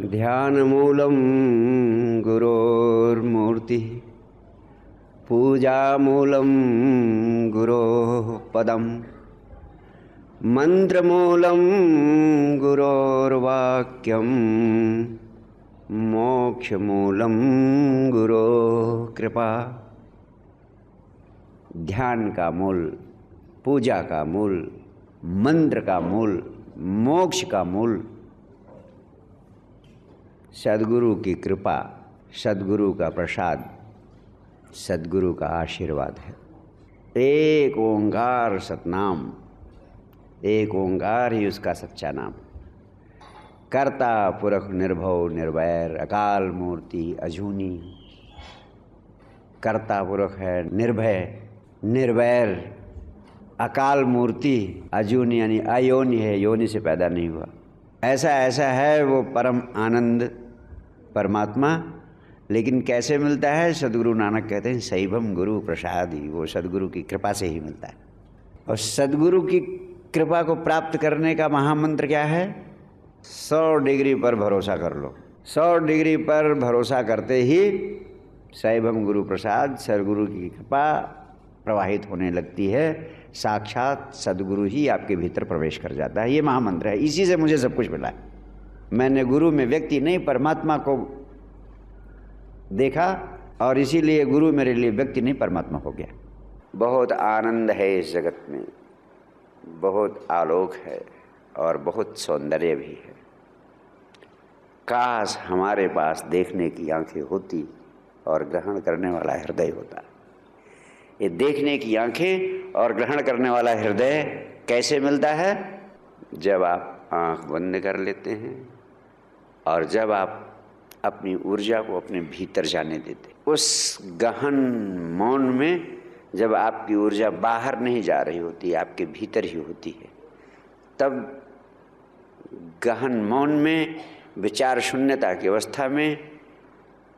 ध्यानमूलं गुरोर्मूर्तिः पूजामूलं गुरोः पदम् मंत्रमूलं गुरोर्वाक्यं मोक्षमूलं गुरोः कृपा। ध्यान का मूल, पूजा का मूल, मंत्र का मूल, मोक्ष का मूल सद्गुरु की कृपा, सद्गुरु का प्रसाद, सद्गुरु का आशीर्वाद है। एक ओंकार सतनाम, एक ओंकार ही उसका सच्चा नाम। कर्ता पुरख निर्भव निर्वैर अकाल मूर्ति अजूनी। कर्ता पुरख है निर्भय निर्वैर, अकाल मूर्ति अजूनी यानी अयोनि है, योनि से पैदा नहीं हुआ। ऐसा है वो परम आनंद परमात्मा। लेकिन कैसे मिलता है? सद्गुरु नानक कहते हैं शैवम गुरु प्रसाद ही, वो सद्गुरु की कृपा से ही मिलता है। और सद्गुरु की कृपा को प्राप्त करने का महामंत्र क्या है? 100 डिग्री पर भरोसा कर लो। 100 डिग्री पर भरोसा करते ही शैवम गुरु प्रसाद, सद्गुरु की कृपा प्रवाहित होने लगती है। साक्षात सद्गुरु ही आपके भीतर प्रवेश कर जाता है। ये महामंत्र है, इसी से मुझे सब कुछ मिला है। मैंने गुरु में व्यक्ति नहीं परमात्मा को देखा और इसीलिए गुरु मेरे लिए व्यक्ति नहीं परमात्मा हो गया। बहुत आनंद है इस जगत में, बहुत आलोक है और बहुत सौंदर्य भी है। काश हमारे पास देखने की आंखें होती और ग्रहण करने वाला हृदय होता। ये देखने की आंखें और ग्रहण करने वाला हृदय कैसे मिलता है? जब आप आंख बंद कर लेते हैं और जब आप अपनी ऊर्जा को अपने भीतर जाने देते। उस गहन मौन में जब आपकी ऊर्जा बाहर नहीं जा रही होती, आपके भीतर ही होती है, तब गहन मौन में, विचार शून्यता की अवस्था में,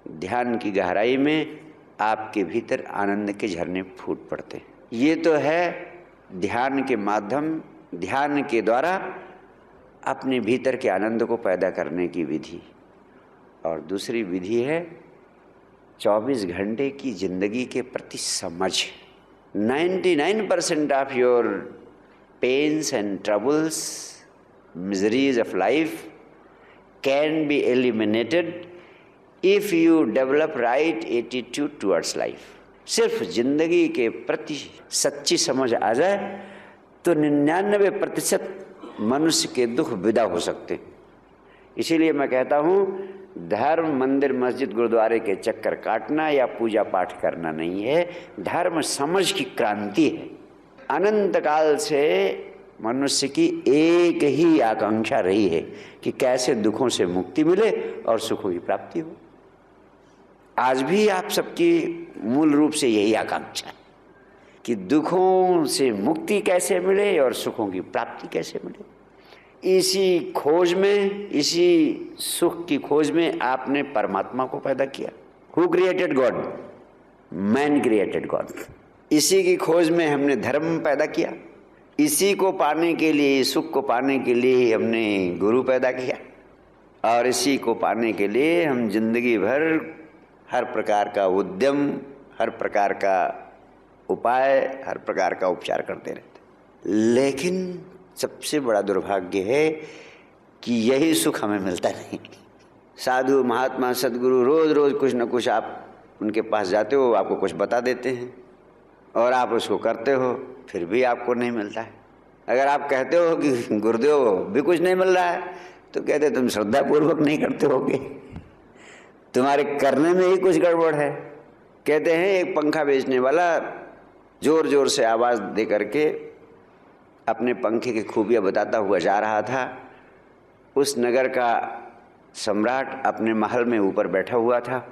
ध्यान की गहराई में आपके भीतर आनंद के झरने फूट पड़ते हैं। ये तो है ध्यान के माध्यम, ध्यान के द्वारा अपने भीतर के आनंद को पैदा करने की विधि। और दूसरी विधि है 24 घंटे की जिंदगी के प्रति समझ। 99% of your pains and troubles, miseries of life can be eliminated if you develop right attitude towards life. सिर्फ जिंदगी के प्रति सच्ची समझ आ जाए तो 99% मनुष्य के दुख विदा हो सकते हैं। इसीलिए मैं कहता हूँ धर्म मंदिर मस्जिद गुरुद्वारे के चक्कर काटना या पूजा पाठ करना नहीं है, धर्म समझ की क्रांति है। अनंत काल से मनुष्य की एक ही आकांक्षा रही है कि कैसे दुखों से मुक्ति मिले और सुखों की प्राप्ति हो। आज भी आप सबकी मूल रूप से यही आकांक्षा है कि दुखों से मुक्ति कैसे मिले और सुखों की प्राप्ति कैसे मिले। इसी खोज में, इसी सुख की खोज में आपने परमात्मा को पैदा किया। Who created God? Man created God. इसी की खोज में हमने धर्म पैदा किया। इसी को पाने के लिए, सुख को पाने के लिए हमने गुरु पैदा किया। और इसी को पाने के लिए हम जिंदगी भर हर प्रकार का उद्यम, हर प्रकार का उपाय, हर प्रकार का उपचार करते रहते। लेकिन सबसे बड़ा दुर्भाग्य है कि यही सुख हमें मिलता नहीं। साधु महात्मा सद्गुरु रोज रोज कुछ न कुछ आप उनके पास जाते हो, आपको कुछ बता देते हैं और आप उसको करते हो, फिर भी आपको नहीं मिलता है। अगर आप कहते हो कि गुरुदेव भी कुछ नहीं मिल रहा है तो कहते तुम श्रद्धापूर्वक नहीं करते होगे, तुम्हारे करने में ही कुछ गड़बड़ है। कहते हैं एक पंखा बेचने वाला जोर जोर से आवाज़ दे करके अपने पंखे की खूबियाँ बताता हुआ जा रहा था। उस नगर का सम्राट अपने महल में ऊपर बैठा हुआ था।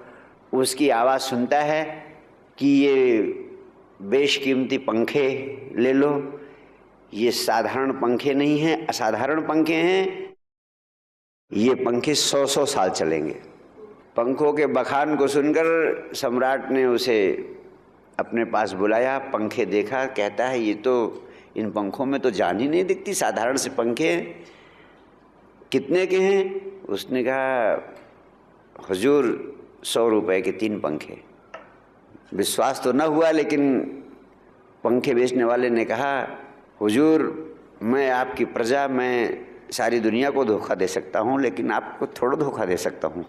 उसकी आवाज़ सुनता है कि ये बेशकीमती पंखे ले लो, ये साधारण पंखे नहीं हैं, असाधारण पंखे हैं, ये पंखे 100-100 साल चलेंगे। पंखों के बखान को सुनकर सम्राट ने उसे अपने पास बुलाया, पंखे देखा, कहता है ये तो, इन पंखों में तो जान ही नहीं दिखती, साधारण से पंखे हैं। कितने के हैं? उसने कहा हुजूर 100 रुपए के 3 पंखे। विश्वास तो न हुआ, लेकिन पंखे बेचने वाले ने कहा हुजूर मैं आपकी प्रजा, मैं सारी दुनिया को धोखा दे सकता हूँ, लेकिन आपको थोड़ा धोखा दे सकता हूँ,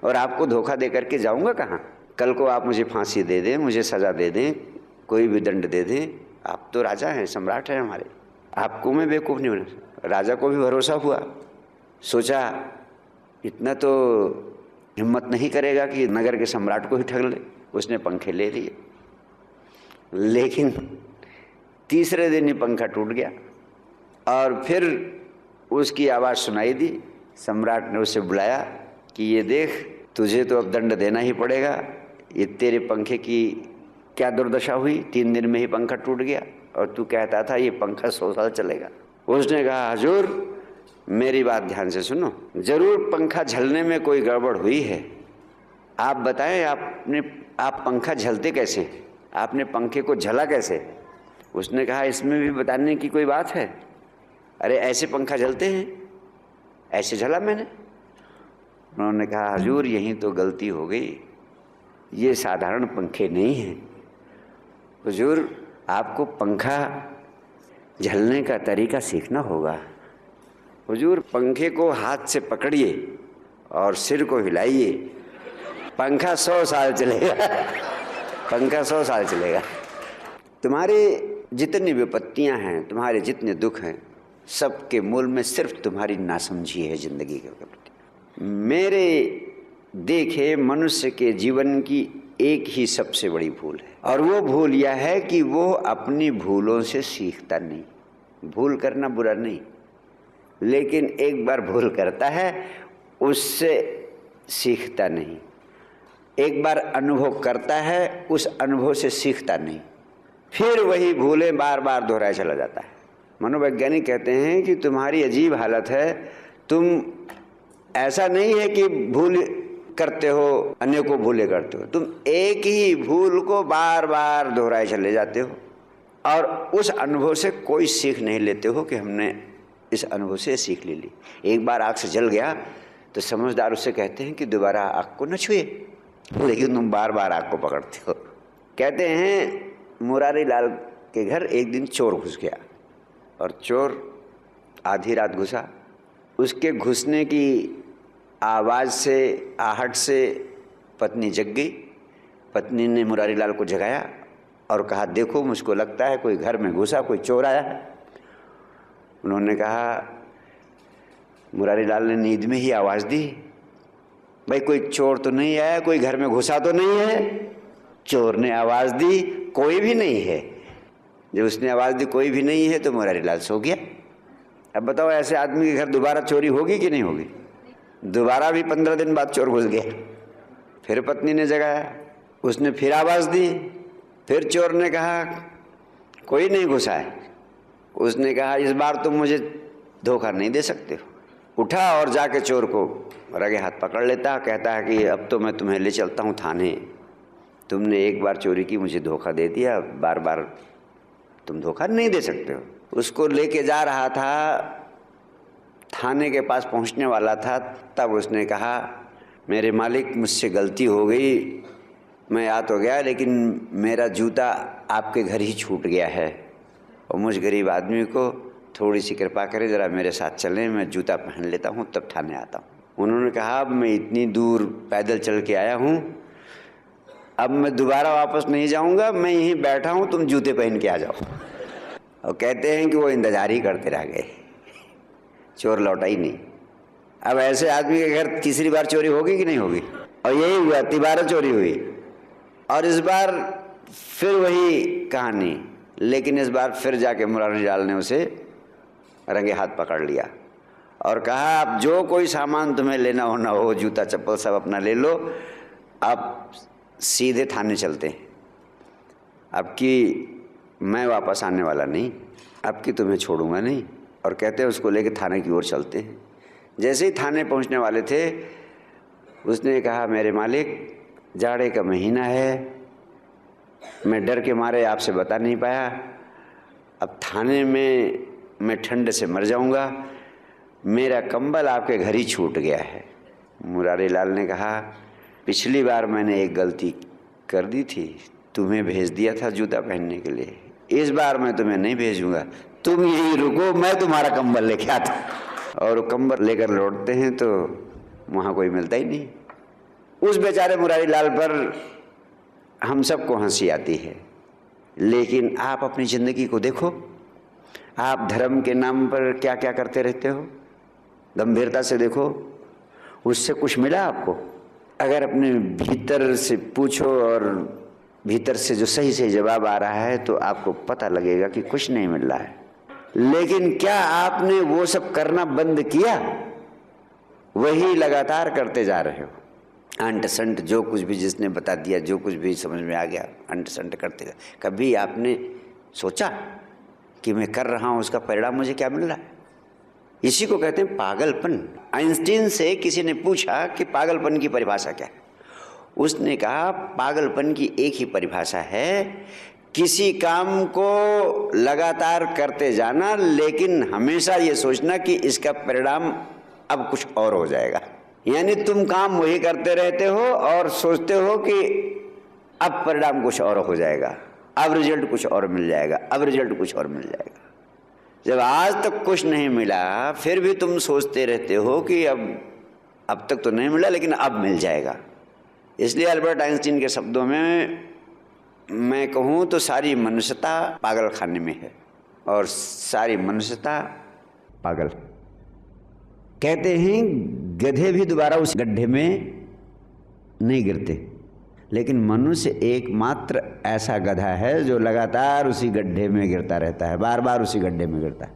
और आपको धोखा दे करके जाऊँगा कहाँ? कल को आप मुझे फांसी दे दें, मुझे सज़ा दे दें, कोई भी दंड दे दें, आप तो राजा हैं, सम्राट हैं हमारे, आपको मैं बेवकूफ़ नहीं बना। राजा को भी भरोसा हुआ, सोचा इतना तो हिम्मत नहीं करेगा कि नगर के सम्राट को ही ठग ले। उसने पंखे ले लिए, लेकिन तीसरे दिन ही पंखा टूट गया और फिर उसकी आवाज़ सुनाई दी। सम्राट ने उसे बुलाया कि ये देख, तुझे तो अब दंड देना ही पड़ेगा, ये तेरे पंखे की क्या दुर्दशा हुई, 3 दिन में ही पंखा टूट गया और तू कहता था ये पंखा 100 साल चलेगा। उसने कहा हुजूर मेरी बात ध्यान से सुनो, जरूर पंखा झलने में कोई गड़बड़ हुई है, आप बताएं आप पंखा झलते कैसे, आपने पंखे को झला कैसे? उसने कहा इसमें भी बताने की कोई बात है, अरे ऐसे पंखा झलते हैं, ऐसे झला मैंने। उन्होंने कहा हुजूर यही तो गलती हो गई, ये साधारण पंखे नहीं हैं, हुजूर आपको पंखा झलने का तरीका सीखना होगा। हुजूर पंखे को हाथ से पकड़िए और सिर को हिलाइए, पंखा 100 साल चलेगा, पंखा 100 साल चलेगा। तुम्हारे जितनी विपत्तियां हैं, तुम्हारे जितने दुख हैं, सबके मूल में सिर्फ तुम्हारी नासमझी है जिंदगी के प्रति। मेरे देखे मनुष्य के जीवन की एक ही सबसे बड़ी भूल है, और वो भूल यह है कि वो अपनी भूलों से सीखता नहीं। भूल करना बुरा नहीं, लेकिन एक बार भूल करता है उससे सीखता नहीं। एक बार अनुभव करता है, उस अनुभव से सीखता नहीं, फिर वही भूलें बार बार दोहराया चला जाता है। मनोवैज्ञानिक कहते हैं कि तुम्हारी अजीब हालत है, तुम ऐसा नहीं है कि भूल करते हो अनेकों भूले करते हो, तुम एक ही भूल को बार बार दोहराए चले जाते हो और उस अनुभव से कोई सीख नहीं लेते हो कि हमने इस अनुभव से सीख ले ली। एक बार आग से जल गया तो समझदार उससे कहते हैं कि दोबारा आग को न छुए, लेकिन तुम बार बार आग को पकड़ते हो। कहते हैं मुरारी लाल के घर एक दिन चोर घुस गया, और चोर आधी रात घुसा। उसके घुसने की आवाज़ से, आहट से पत्नी जग गई। पत्नी ने मुरारी लाल को जगाया और कहा देखो मुझको लगता है कोई घर में घुसा, कोई चोर आया है। उन्होंने कहा, मुरारी लाल ने नींद में ही आवाज़ दी, भाई कोई चोर तो नहीं आया, कोई घर में घुसा तो नहीं है। चोर ने आवाज़ दी कोई भी नहीं है। जब उसने आवाज़ दी कोई भी नहीं है तो मुरारी लाल सो गया। अब बताओ ऐसे आदमी के घर दोबारा चोरी होगी कि नहीं होगी? दोबारा भी 15 दिन बाद चोर घुस गया। फिर पत्नी ने जगाया, उसने फिर आवाज़ दी, फिर चोर ने कहा कोई नहीं घुसा है। उसने कहा इस बार तुम मुझे धोखा नहीं दे सकते हो। उठा और जाके चोर को रगे हाथ पकड़ लेता, कहता है कि अब तो मैं तुम्हें ले चलता हूँ थाने, तुमने एक बार चोरी की, मुझे धोखा दे दिया, बार बार तुम धोखा नहीं दे सकते हो। उसको लेके जा रहा था, थाने के पास पहुंचने वाला था, तब उसने कहा मेरे मालिक मुझसे गलती हो गई, मैं आ तो गया लेकिन मेरा जूता आपके घर ही छूट गया है और मुझ गरीब आदमी को थोड़ी सी कृपा करें, ज़रा मेरे साथ चलें, मैं जूता पहन लेता हूँ तब थाने आता हूँ। उन्होंने कहा अब मैं इतनी दूर पैदल चल के आया हूँ, अब मैं दोबारा वापस नहीं जाऊँगा, मैं यहीं बैठा हूँ, तुम जूते पहन के आ जाओ। और कहते हैं कि वो इंतजार ही करते रह गए, चोर लौटा ही नहीं। अब ऐसे आदमी के घर तीसरी बार चोरी होगी कि नहीं होगी? और यही हुआ, तिबारा चोरी हुई और इस बार फिर वही कहानी, लेकिन इस बार फिर जाके मुरारी लाल ने उसे रंगे हाथ पकड़ लिया और कहा अब जो कोई सामान तुम्हें लेना होना हो, जूता चप्पल सब अपना ले लो, अब सीधे थाने चलते हैं, अब कि मैं वापस आने वाला नहीं, अब कि तुम्हें छोड़ूंगा नहीं। और कहते हैं उसको लेके थाने की ओर चलते हैं। जैसे ही थाने पहुंचने वाले थे, उसने कहा मेरे मालिक जाड़े का महीना है, मैं डर के मारे आपसे बता नहीं पाया, अब थाने में मैं ठंड से मर जाऊंगा, मेरा कंबल आपके घर ही छूट गया है। मुरारी लाल ने कहा, पिछली बार मैंने एक गलती कर दी थी, तुम्हें भेज दिया था जूता पहनने के लिए, इस बार मैं तुम्हें नहीं भेजूंगा, तुम यहीं रुको, मैं तुम्हारा कंबल लेके आता। और कंबल लेकर लौटते हैं तो वहाँ कोई मिलता ही नहीं। उस बेचारे मुरारी लाल पर हम सबको हंसी आती है, लेकिन आप अपनी ज़िंदगी को देखो, आप धर्म के नाम पर क्या क्या करते रहते हो, गंभीरता से देखो, उससे कुछ मिला आपको? अगर अपने भीतर से पूछो और भीतर से जो सही सही जवाब आ रहा है तो आपको पता लगेगा कि कुछ नहीं मिल रहा है। लेकिन क्या आपने वो सब करना बंद किया? वही लगातार करते जा रहे हो, अंट संट जो कुछ भी जिसने बता दिया, जो कुछ भी समझ में आ गया, अंट संट करते गए। कभी आपने सोचा कि मैं कर रहा हूं उसका परिणाम मुझे क्या मिल रहा है? इसी को कहते हैं पागलपन। आइंस्टीन से किसी ने पूछा कि पागलपन की परिभाषा क्या है? उसने कहा, पागलपन की एक ही परिभाषा है, किसी काम को लगातार करते जाना लेकिन हमेशा ये सोचना कि इसका परिणाम अब कुछ और हो जाएगा। यानी तुम काम वही करते रहते हो और सोचते हो कि अब परिणाम कुछ और हो जाएगा, अब रिजल्ट कुछ और मिल जाएगा, अब रिजल्ट कुछ और मिल जाएगा। जब आज तक कुछ नहीं मिला फिर भी तुम सोचते रहते हो कि अब तक तो नहीं मिला लेकिन अब मिल जाएगा। इसलिए अल्बर्ट आइंस्टीन के शब्दों में मैं कहूँ तो सारी मनुष्यता पागल खाने में है और सारी मनुष्यता पागल। कहते हैं गधे भी दोबारा उस गड्ढे में नहीं गिरते, लेकिन मनुष्य एकमात्र ऐसा गधा है जो लगातार उसी गड्ढे में गिरता रहता है, बार बार उसी गड्ढे में गिरता है।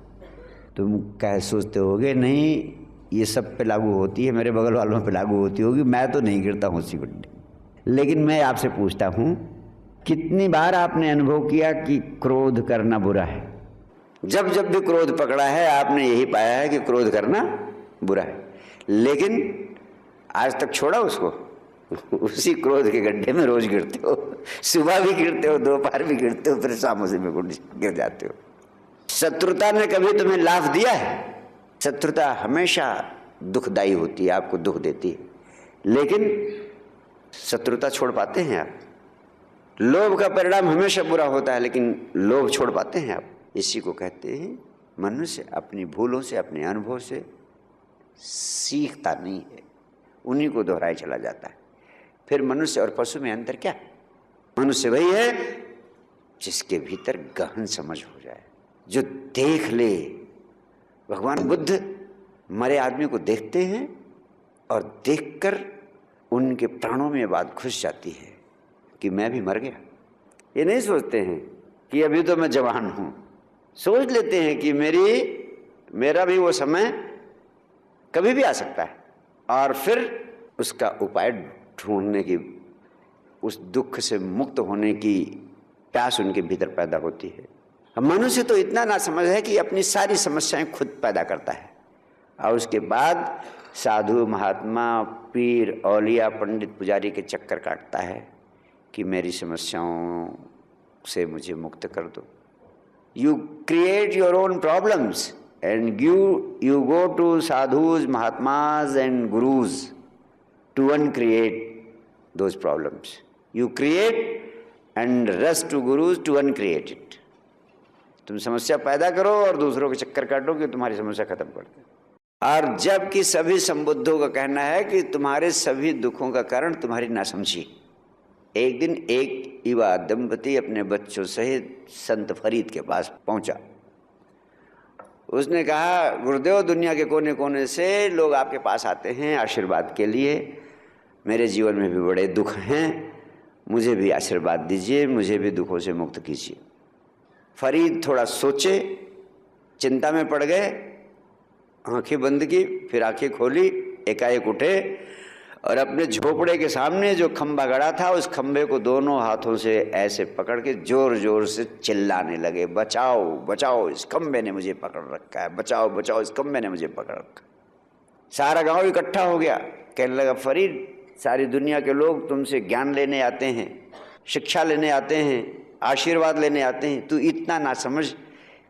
तुम कह सोचते होगे नहीं ये सब पे लागू होती है, मेरे बगल वालों पे लागू होती होगी, मैं तो नहीं गिरता हूँ उसी गड्ढे। लेकिन मैं आपसे पूछता हूँ, कितनी बार आपने अनुभव किया कि क्रोध करना बुरा है? जब जब भी क्रोध पकड़ा है आपने यही पाया है कि क्रोध करना बुरा है, लेकिन आज तक छोड़ा उसको? उसी क्रोध के गड्ढे में रोज गिरते हो, सुबह भी गिरते हो, दोपहर भी गिरते हो, फिर शाम से गिर जाते हो। शत्रुता ने कभी तुम्हें लाभ दिया है? शत्रुता हमेशा दुखदायी होती है, आपको दुख देती है, लेकिन शत्रुता छोड़ पाते हैं आप? लोभ का परिणाम हमेशा बुरा होता है, लेकिन लोभ छोड़ पाते हैं आप? इसी को कहते हैं मनुष्य अपनी भूलों से, अपने अनुभव से सीखता नहीं है, उन्हीं को दोहराए चला जाता है। फिर मनुष्य और पशु में अंतर क्या? मनुष्य वही है जिसके भीतर गहन समझ हो जाए, जो देख ले। भगवान बुद्ध मरे आदमी को देखते हैं और देखकर उनके प्राणों में बात घुस जाती है कि मैं भी मर गया। ये नहीं सोचते हैं कि अभी तो मैं जवान हूं, सोच लेते हैं कि मेरा भी वो समय कभी भी आ सकता है, और फिर उसका उपाय ढूंढने की, उस दुख से मुक्त होने की प्यास उनके भीतर पैदा होती है। मनुष्य तो इतना ना समझ है कि अपनी सारी समस्याएं खुद पैदा करता है और उसके बाद साधु, महात्मा, पीर, औलिया, पंडित, पुजारी के चक्कर काटता है कि मेरी समस्याओं से मुझे मुक्त कर दो। You create your own problems and you go to sadhus, mahatmas and gurus to uncreate those problems. You create and rush to gurus to uncreate it. तुम समस्या पैदा करो और दूसरों के चक्कर काटो कि तुम्हारी समस्या खत्म कर दो। और जबकि सभी संबुद्धों का कहना है कि तुम्हारे सभी दुखों का कारण तुम्हारी नासमझी। एक दिन एक युवा दंपति अपने बच्चों सहित संत फरीद के पास पहुंचा। उसने कहा, गुरुदेव, दुनिया के कोने कोने से लोग आपके पास आते हैं आशीर्वाद के लिए, मेरे जीवन में भी बड़े दुख हैं, मुझे भी आशीर्वाद दीजिए, मुझे भी दुखों से मुक्त कीजिए। फरीद थोड़ा सोचे, चिंता में पड़ गए, आंखें बंद की, फिर आंखें खोली, एकाएक उठे और अपने झोपड़े के सामने जो खंभा गड़ा था उस खंभे को दोनों हाथों से ऐसे पकड़ के जोर जोर से चिल्लाने लगे, बचाओ बचाओ, इस खंभे ने मुझे पकड़ रखा है, बचाओ बचाओ, इस खंभे ने मुझे पकड़ रखा। सारा गांव इकट्ठा हो गया, कहने लगा, फरीद, सारी दुनिया के लोग तुमसे ज्ञान लेने आते हैं, शिक्षा लेने आते हैं, आशीर्वाद लेने आते हैं, तू इतना ना समझ,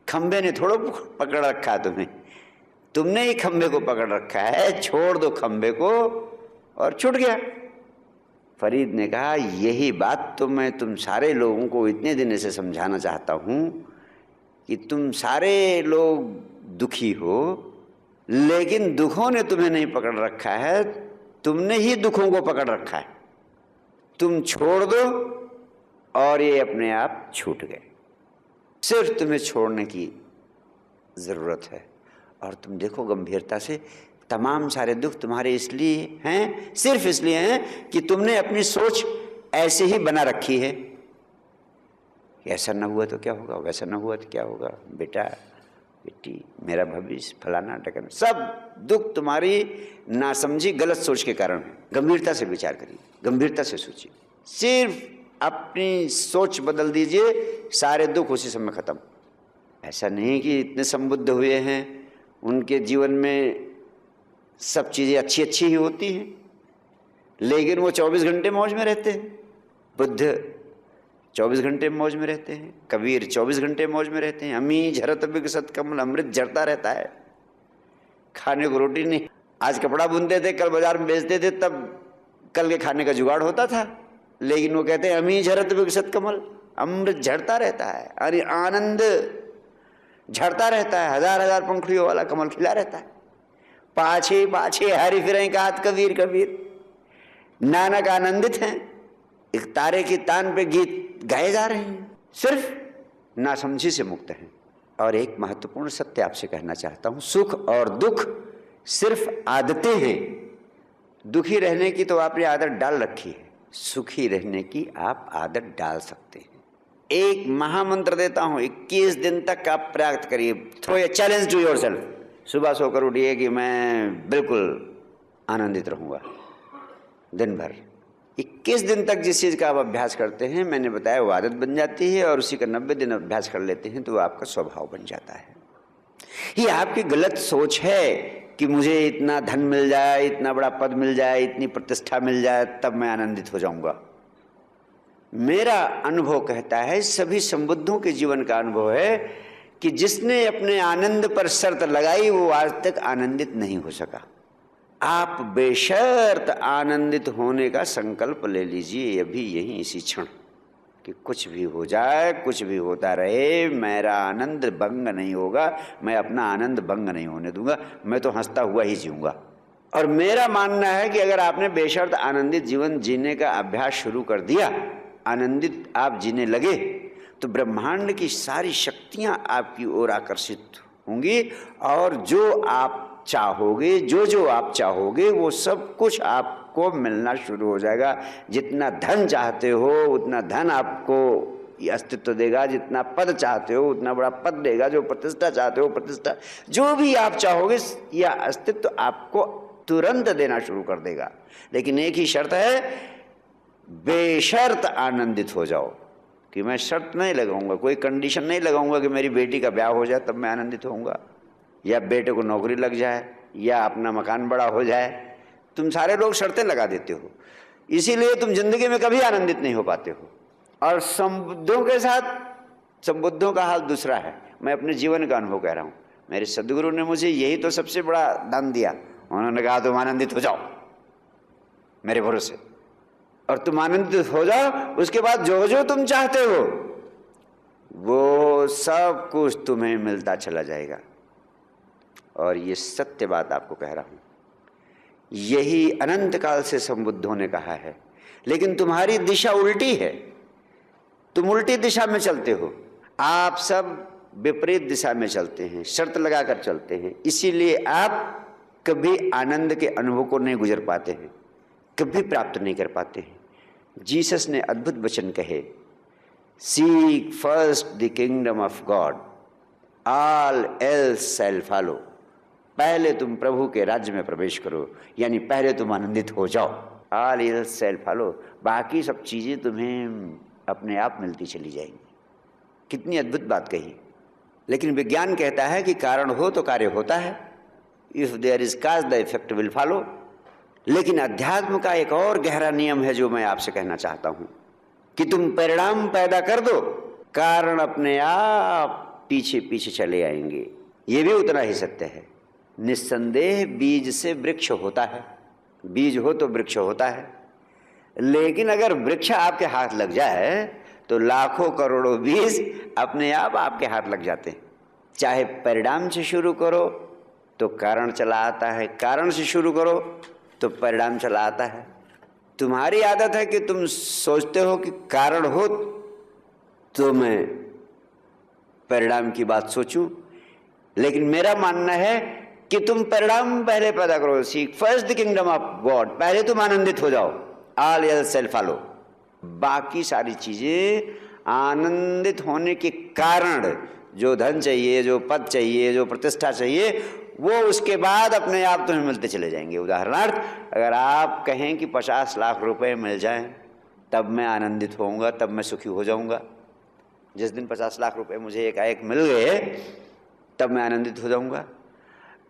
खंभे ने थोड़ा पकड़ रखा है तुम्हें। तुमने ही खंबे को पकड़ रखा है, छोड़ दो खंबे को और छूट गया। फरीद ने कहा, यही बात तो मैं तुम सारे लोगों को इतने दिन से समझाना चाहता हूं कि तुम सारे लोग दुखी हो, लेकिन दुखों ने तुम्हें नहीं पकड़ रखा है, तुमने ही दुखों को पकड़ रखा है। तुम छोड़ दो और ये अपने आप छूट गए। सिर्फ तुम्हें छोड़ने की जरूरत है। और तुम देखो गंभीरता से, तमाम सारे दुख तुम्हारे इसलिए हैं, सिर्फ इसलिए हैं कि तुमने अपनी सोच ऐसे ही बना रखी है। ऐसा ना हुआ तो क्या होगा, वैसा ना हुआ तो क्या होगा, बेटा बेटी, मेरा भविष्य, फलाना टकन, सब दुख तुम्हारी नासमझी गलत सोच के कारण है। गंभीरता से विचार करिए, गंभीरता से सोचिए, सिर्फ अपनी सोच बदल दीजिए, सारे दुख उसी समय खत्म। ऐसा नहीं कि इतने संबुद्ध हुए हैं, उनके जीवन में सब चीज़ें अच्छी अच्छी ही होती हैं, लेकिन वो 24 घंटे मौज में रहते हैं। बुद्ध 24 घंटे मौज में रहते हैं, कबीर 24 घंटे मौज में रहते हैं। अमी झरत विकसत कमल, अमृत झरता रहता है, खाने को रोटी नहीं। आज कपड़ा बुनते थे, कल बाजार में बेचते थे, तब कल के खाने का जुगाड़ होता था। लेकिन वो कहते हैं अमी झरत विकसत कमल, अमृत झरता रहता है, अरे आनंद झरता रहता है, हजार हजार पंखुड़ियों वाला कमल खिला रहता है। पाछे पाछे हरि फिरें कहत कबीर कबीर, नानक आनंदित हैं, एक तारे की तान पे गीत गाए जा रहे हैं, सिर्फ नासमझी से मुक्त हैं। और एक महत्वपूर्ण सत्य आपसे कहना चाहता हूं, सुख और दुख सिर्फ आदतें हैं। दुखी रहने की तो आपने आदत डाल रखी है, सुखी रहने की आप आदत डाल सकते हैं। एक महामंत्र देता हूं, 21 दिन तक आप प्रयास करिए, throw a challenge to yourself. सुबह सोकर उठिए कि मैं बिल्कुल आनंदित रहूंगा दिन भर। 21 दिन तक जिस चीज़ का आप अभ्यास करते हैं, मैंने बताया वो आदत बन जाती है, और उसी का 90 दिन अभ्यास कर लेते हैं तो वो आपका स्वभाव बन जाता है। ये आपकी गलत सोच है कि मुझे इतना धन मिल जाए, इतना बड़ा पद मिल जाए, इतनी प्रतिष्ठा मिल जाए, तब मैं आनंदित हो जाऊंगा। मेरा अनुभव कहता है, सभी संबुद्धों के जीवन का अनुभव है कि जिसने अपने आनंद पर शर्त लगाई वो आज तक आनंदित नहीं हो सका। आप बेशर्त आनंदित होने का संकल्प ले लीजिए अभी, यहीं इसी क्षण, कि कुछ भी हो जाए, कुछ भी होता रहे, मेरा आनंद भंग नहीं होगा, मैं अपना आनंद भंग नहीं होने दूंगा, मैं तो हंसता हुआ ही जीऊंगा। और मेरा मानना है कि अगर आपने बेशर्त आनंदित जीवन जीने का अभ्यास शुरू कर दिया, आनंदित आप जीने लगे, तो ब्रह्मांड की सारी शक्तियां आपकी ओर आकर्षित होंगी, और जो आप चाहोगे, जो आप चाहोगे, वो सब कुछ आपको मिलना शुरू हो जाएगा। जितना धन चाहते हो उतना धन आपको अस्तित्व देगा, जितना पद चाहते हो उतना बड़ा पद देगा, जो प्रतिष्ठा चाहते हो प्रतिष्ठा, जो भी आप चाहोगे या अस्तित्व आपको तुरंत देना शुरू कर देगा। लेकिन एक ही शर्त है, बेशर्त आनंदित हो जाओ। कि मैं शर्त नहीं लगाऊंगा, कोई कंडीशन नहीं लगाऊंगा कि मेरी बेटी का ब्याह हो जाए तब मैं आनंदित होऊंगा, या बेटे को नौकरी लग जाए, या अपना मकान बड़ा हो जाए। तुम सारे लोग शर्तें लगा देते हो, इसीलिए तुम जिंदगी में कभी आनंदित नहीं हो पाते हो। और संबुद्धों के साथ, संबुद्धों का हाल दूसरा है। मैं अपने जीवन का अनुभव कह रहा हूँ। मेरे सदगुरु ने मुझे यही तो सबसे बड़ा दान दिया। उन्होंने कहा तुम आनंदित हो जाओ मेरे भरोसे, और तुम आनंदित हो जाओ, उसके बाद जो जो तुम चाहते हो वो सब कुछ तुम्हें मिलता चला जाएगा। और ये सत्य बात आपको कह रहा हूं, यही अनंत काल से संबुद्धों ने कहा है। लेकिन तुम्हारी दिशा उल्टी है, तुम उल्टी दिशा में चलते हो। आप सब विपरीत दिशा में चलते हैं, शर्त लगाकर चलते हैं, इसीलिए आप कभी आनंद के अनुभव को नहीं गुजर पाते हैं, कभी प्राप्त नहीं कर पाते हैं। जीसस ने अद्भुत वचन कहे, seek first the kingdom of God, all else shall follow. पहले तुम प्रभु के राज्य में प्रवेश करो, यानी पहले तुम आनंदित हो जाओ। ऑल एल्स शैल फॉलो, बाकी सब चीजें तुम्हें अपने आप मिलती चली जाएंगी। कितनी अद्भुत बात कही। लेकिन विज्ञान कहता है कि कारण हो तो कार्य होता है, if there is cause the effect will follow. लेकिन अध्यात्म का एक और गहरा नियम है जो मैं आपसे कहना चाहता हूं, कि तुम परिणाम पैदा कर दो, कारण अपने आप पीछे पीछे चले आएंगे। ये भी उतना ही सत्य है। निस्संदेह बीज से वृक्ष होता है, बीज हो तो वृक्ष होता है। लेकिन अगर वृक्ष आपके हाथ लग जाए तो लाखों करोड़ों बीज अपने आप आपके हाथ लग जाते हैं। चाहे परिणाम से शुरू करो तो कारण चला आता है, कारण से शुरू करो तो परिणाम चला आता है। तुम्हारी आदत है कि तुम सोचते हो कि कारण हो तो मैं परिणाम की बात सोचूं, लेकिन मेरा मानना है कि तुम परिणाम पहले पैदा करो। Seek first the kingdom of God, पहले तुम आनंदित हो जाओ, ऑल एल्स विल फॉलो। बाकी सारी चीजें आनंदित होने के कारण, जो धन चाहिए, जो पद चाहिए, जो प्रतिष्ठा चाहिए, वो उसके बाद अपने आप तुम्हें मिलते चले जाएंगे। उदाहरणार्थ, अगर आप कहें कि 50 लाख रुपए मिल जाएं तब मैं आनंदित होऊंगा, तब मैं सुखी हो जाऊंगा। जिस दिन 50 लाख रुपए मुझे एकाएक मिल गए तब मैं आनंदित हो जाऊंगा।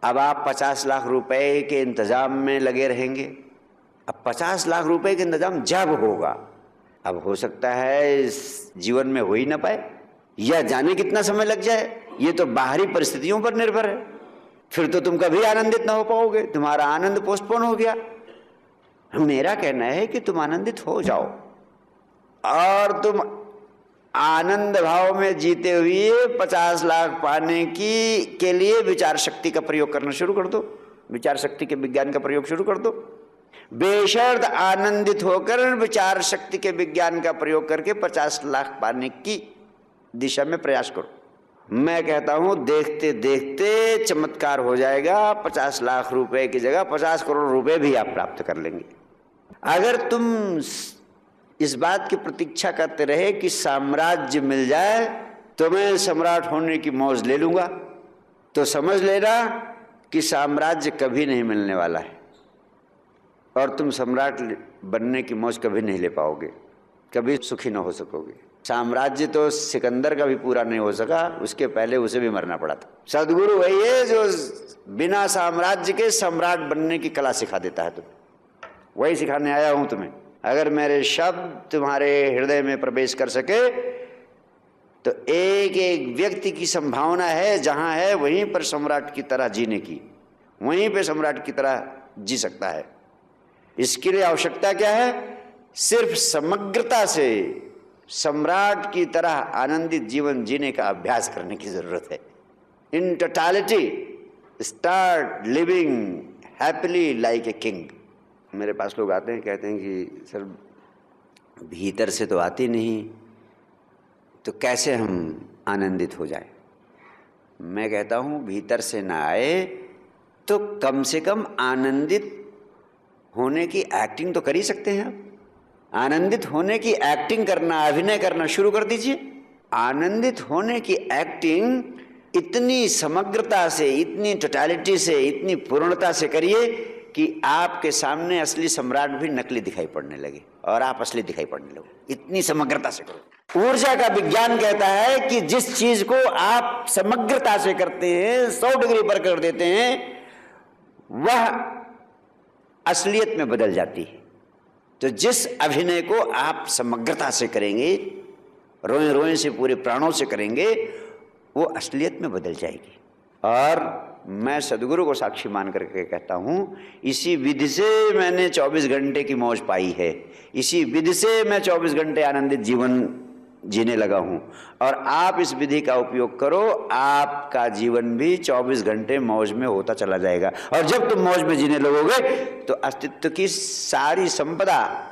अब आप 50 लाख रुपए के इंतजाम में लगे रहेंगे। अब 50 लाख रुपए के इंतजाम जब होगा, अब हो सकता है इस जीवन में हो ही ना पाए, या जाने कितना समय लग जाए, ये तो बाहरी परिस्थितियों पर निर्भर है। फिर तो तुम कभी आनंदित ना हो पाओगे, तुम्हारा आनंद पोस्टपोन हो गया। मेरा कहना है कि तुम आनंदित हो जाओ और तुम आनंद भाव में जीते हुए 50 लाख पाने के लिए विचार शक्ति का प्रयोग करना शुरू कर दो, विचार शक्ति के विज्ञान का प्रयोग शुरू कर दो। बेशर्त आनंदित होकर विचार शक्ति के विज्ञान का प्रयोग करके 50 लाख पाने की दिशा में प्रयास करो। मैं कहता हूं देखते देखते चमत्कार हो जाएगा। 50 लाख रुपए की जगह 50 करोड़ रुपए भी आप प्राप्त कर लेंगे। अगर तुम इस बात की प्रतीक्षा करते रहे कि साम्राज्य मिल जाए तो मैं सम्राट होने की मौज ले लूंगा, तो समझ लेना कि साम्राज्य कभी नहीं मिलने वाला है और तुम सम्राट बनने की मौज कभी नहीं ले पाओगे, कभी सुखी न हो सकोगे। साम्राज्य तो सिकंदर का भी पूरा नहीं हो सका, उसके पहले उसे भी मरना पड़ा था। सदगुरु वही है जो बिना साम्राज्य के सम्राट बनने की कला सिखा देता है। तुम्हें वही सिखाने आया हूं तुम्हें। अगर मेरे शब्द तुम्हारे हृदय में प्रवेश कर सके तो एक एक व्यक्ति की संभावना है, जहां है वहीं पर सम्राट की तरह जीने की, वहीं पे सम्राट की तरह जी सकता है। इसके लिए आवश्यकता क्या है? सिर्फ समग्रता से सम्राट की तरह आनंदित जीवन जीने का अभ्यास करने की जरूरत है। In totality start living happily like a king. मेरे पास लोग आते हैं, कहते हैं कि सर भीतर से तो आती नहीं, तो कैसे हम आनंदित हो जाए? मैं कहता हूं भीतर से ना आए तो कम से कम आनंदित होने की एक्टिंग तो कर ही सकते हैं आप। आनंदित होने की एक्टिंग करना, अभिनय करना शुरू कर दीजिए। आनंदित होने की एक्टिंग इतनी समग्रता से, इतनी टोटलिटी से, इतनी पूर्णता से करिए कि आपके सामने असली सम्राट भी नकली दिखाई पड़ने लगे और आप असली दिखाई पड़ने लगे। इतनी समग्रता से करो। ऊर्जा का विज्ञान कहता है कि जिस चीज को आप समग्रता से करते हैं, 100 डिग्री पर कर देते हैं, वह असलियत में बदल जाती है। तो जिस अभिनय को आप समग्रता से करेंगे, रोए रोए से, पूरे प्राणों से करेंगे, वो असलियत में बदल जाएगी। और मैं सदगुरु को साक्षी मान करके कहता हूं, इसी विधि से मैंने 24 घंटे की मौज पाई है, इसी विधि से मैं 24 घंटे आनंदित जीवन जीने लगा हूं। और आप इस विधि का उपयोग करो, आपका जीवन भी 24 घंटे मौज में होता चला जाएगा। और जब तुम मौज में जीने लगोगे तो अस्तित्व की सारी संपदा,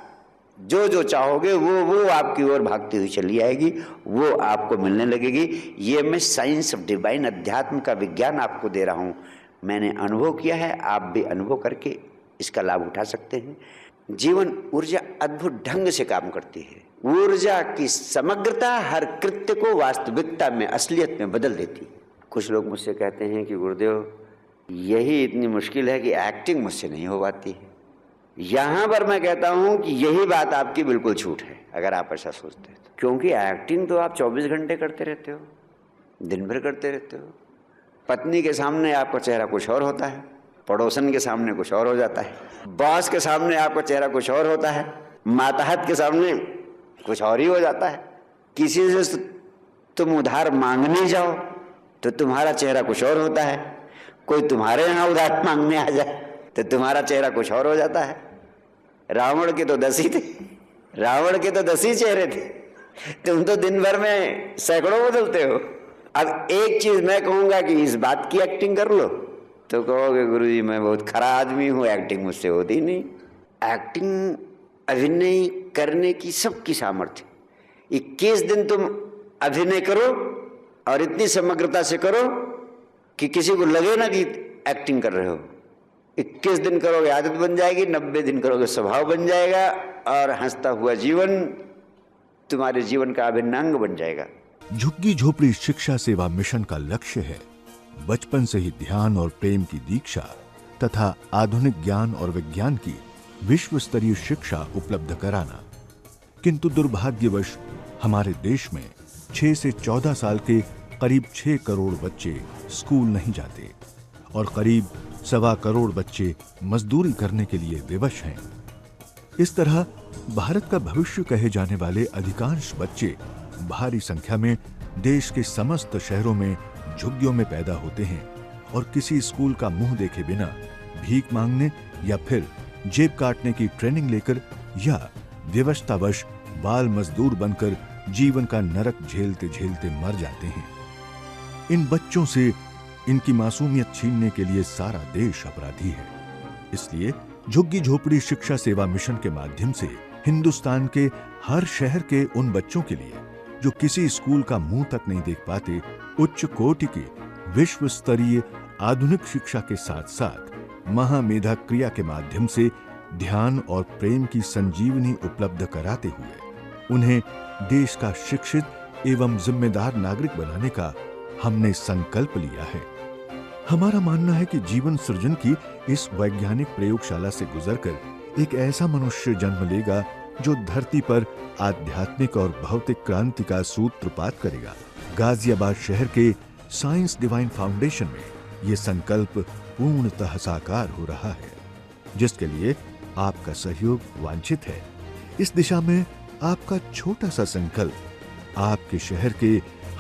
जो जो चाहोगे वो आपकी ओर भागती हुई चली आएगी, वो आपको मिलने लगेगी। ये मैं साइंस ऑफ डिवाइन, अध्यात्म का विज्ञान आपको दे रहा हूं। मैंने अनुभव किया है, आप भी अनुभव करके इसका लाभ उठा सकते हैं। जीवन ऊर्जा अद्भुत ढंग से काम करती है। ऊर्जा की समग्रता हर कृत्य को वास्तविकता में, असलियत में बदल देती है। कुछ लोग मुझसे कहते हैं कि गुरुदेव यही इतनी मुश्किल है कि एक्टिंग मुझसे नहीं हो पाती है। यहां पर मैं कहता हूं कि यही बात आपकी बिल्कुल छूट है, अगर आप ऐसा सोचते हैं तो। क्योंकि एक्टिंग तो आप 24 घंटे करते रहते हो, दिन भर करते रहते हो। पत्नी के सामने आपका चेहरा कुछ और होता है, पड़ोसन के सामने कुछ और हो जाता है, बॉस के सामने आपका चेहरा कुछ और होता है, मातहत के सामने कुछ और ही हो जाता है। किसी से तुम उधार मांगने जाओ तो तुम्हारा चेहरा कुछ और होता है, कोई तुम्हारे यहाँ उधार मांगने आ जाए तो तुम्हारा चेहरा कुछ और हो जाता है। रावण के तो 10 ही थे, रावण के तो 10 ही चेहरे थे, तुम तो दिन भर में सैकड़ों बदलते हो। अब एक चीज मैं कहूंगा कि इस बात की एक्टिंग कर लो तो कहोगे गुरुजी मैं बहुत खरा आदमी हूं, एक्टिंग मुझसे होती नहीं। एक्टिंग, अभिनय करने की सबकी सामर्थ्य। 21 दिन तुम अभिनय करो और इतनी समग्रता से करो कि किसी को लगे ना कि एक्टिंग कर रहे हो। 21 दिन करोगे आदत बन जाएगी, 90 दिन करोगे स्वभाव बन जाएगा और हंसता हुआ जीवन तुम्हारे जीवन का अभिन्न अंग बन जाएगा। झुग्गी झोपड़ी शिक्षा सेवा मिशन का लक्ष्य है बचपन से ही ध्यान और प्रेम की दीक्षा तथा आधुनिक ज्ञान और विज्ञान की विश्व स्तरीय शिक्षा उपलब्ध कराना। किंतु दुर्भाग्यवश हमारे देश में 6 से 14 साल के करीब 6 करोड़ बच्चे स्कूल नहीं जाते और करीब 1.25 करोड़ बच्चे मजदूरी करने के लिए विवश हैं। इस तरह भारत का भविष्य कहे जाने वाले अधिकांश बच्चे भारी संख्या में देश के समस्त शहरों में झुग्गियों में पैदा होते हैं और किसी स्कूल का मुंह देखे बिना भीख मांगने या फिर जेब काटने की ट्रेनिंग लेकर या विवशतावश बाल मजदूर बनकर जीवन का नरक झेलते झेलते मर जाते हैं। इन बच्चों से इनकी मासूमियत छीनने के लिए सारा देश अपराधी है। इसलिए झुग्गी झोपड़ी शिक्षा सेवा मिशन के माध्यम से हिंदुस्तान के हर शहर के उन बच्चों के लिए जो किसी स्कूल का मुंह तक नहीं देख पाते, उच्च कोटि की विश्व स्तरीय आधुनिक शिक्षा के साथ साथ महामेधा क्रिया के माध्यम से ध्यान और प्रेम की संजीवनी उपलब्ध कराते हुए उन्हें देश का शिक्षित एवं जिम्मेदार नागरिक बनाने का हमने संकल्प लिया है। हमारा मानना है कि जीवन सृजन की इस वैज्ञानिक प्रयोगशाला से गुजरकर एक ऐसा मनुष्य जन्म लेगा जो धरती पर आध्यात्मिक और भौतिक क्रांति का सूत्रपात करेगा। गाजियाबाद शहर के साइंस डिवाइन फाउंडेशन में यह संकल्प पूर्णतः साकार हो रहा है, जिसके लिए आपका सहयोग वांछित है। इस दिशा में आपका छोटा सा संकल्प आपके शहर के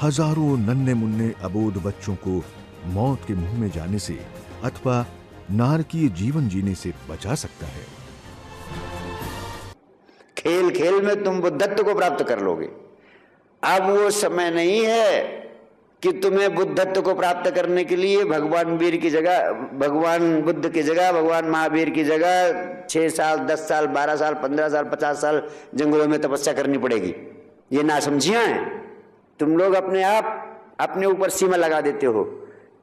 हजारों नन्हे मुन्ने अबोध बच्चों को मौत के मुंह में जाने से अथवा नारकीय जीवन जीने से बचा सकता है। खेल खेल में तुम बुद्धत्व को प्राप्त कर लोगे। अब वो समय नहीं है कि तुम्हें बुद्धत्व को प्राप्त करने के लिए भगवान वीर की जगह, भगवान बुद्ध की जगह, भगवान महावीर की जगह 6 साल, 10 साल, 12 साल, 15 साल, 50 साल जंगलों में तपस्या करनी पड़ेगी। ये नासमझियां हैं। तुम लोग अपने आप अपने ऊपर सीमा लगा देते हो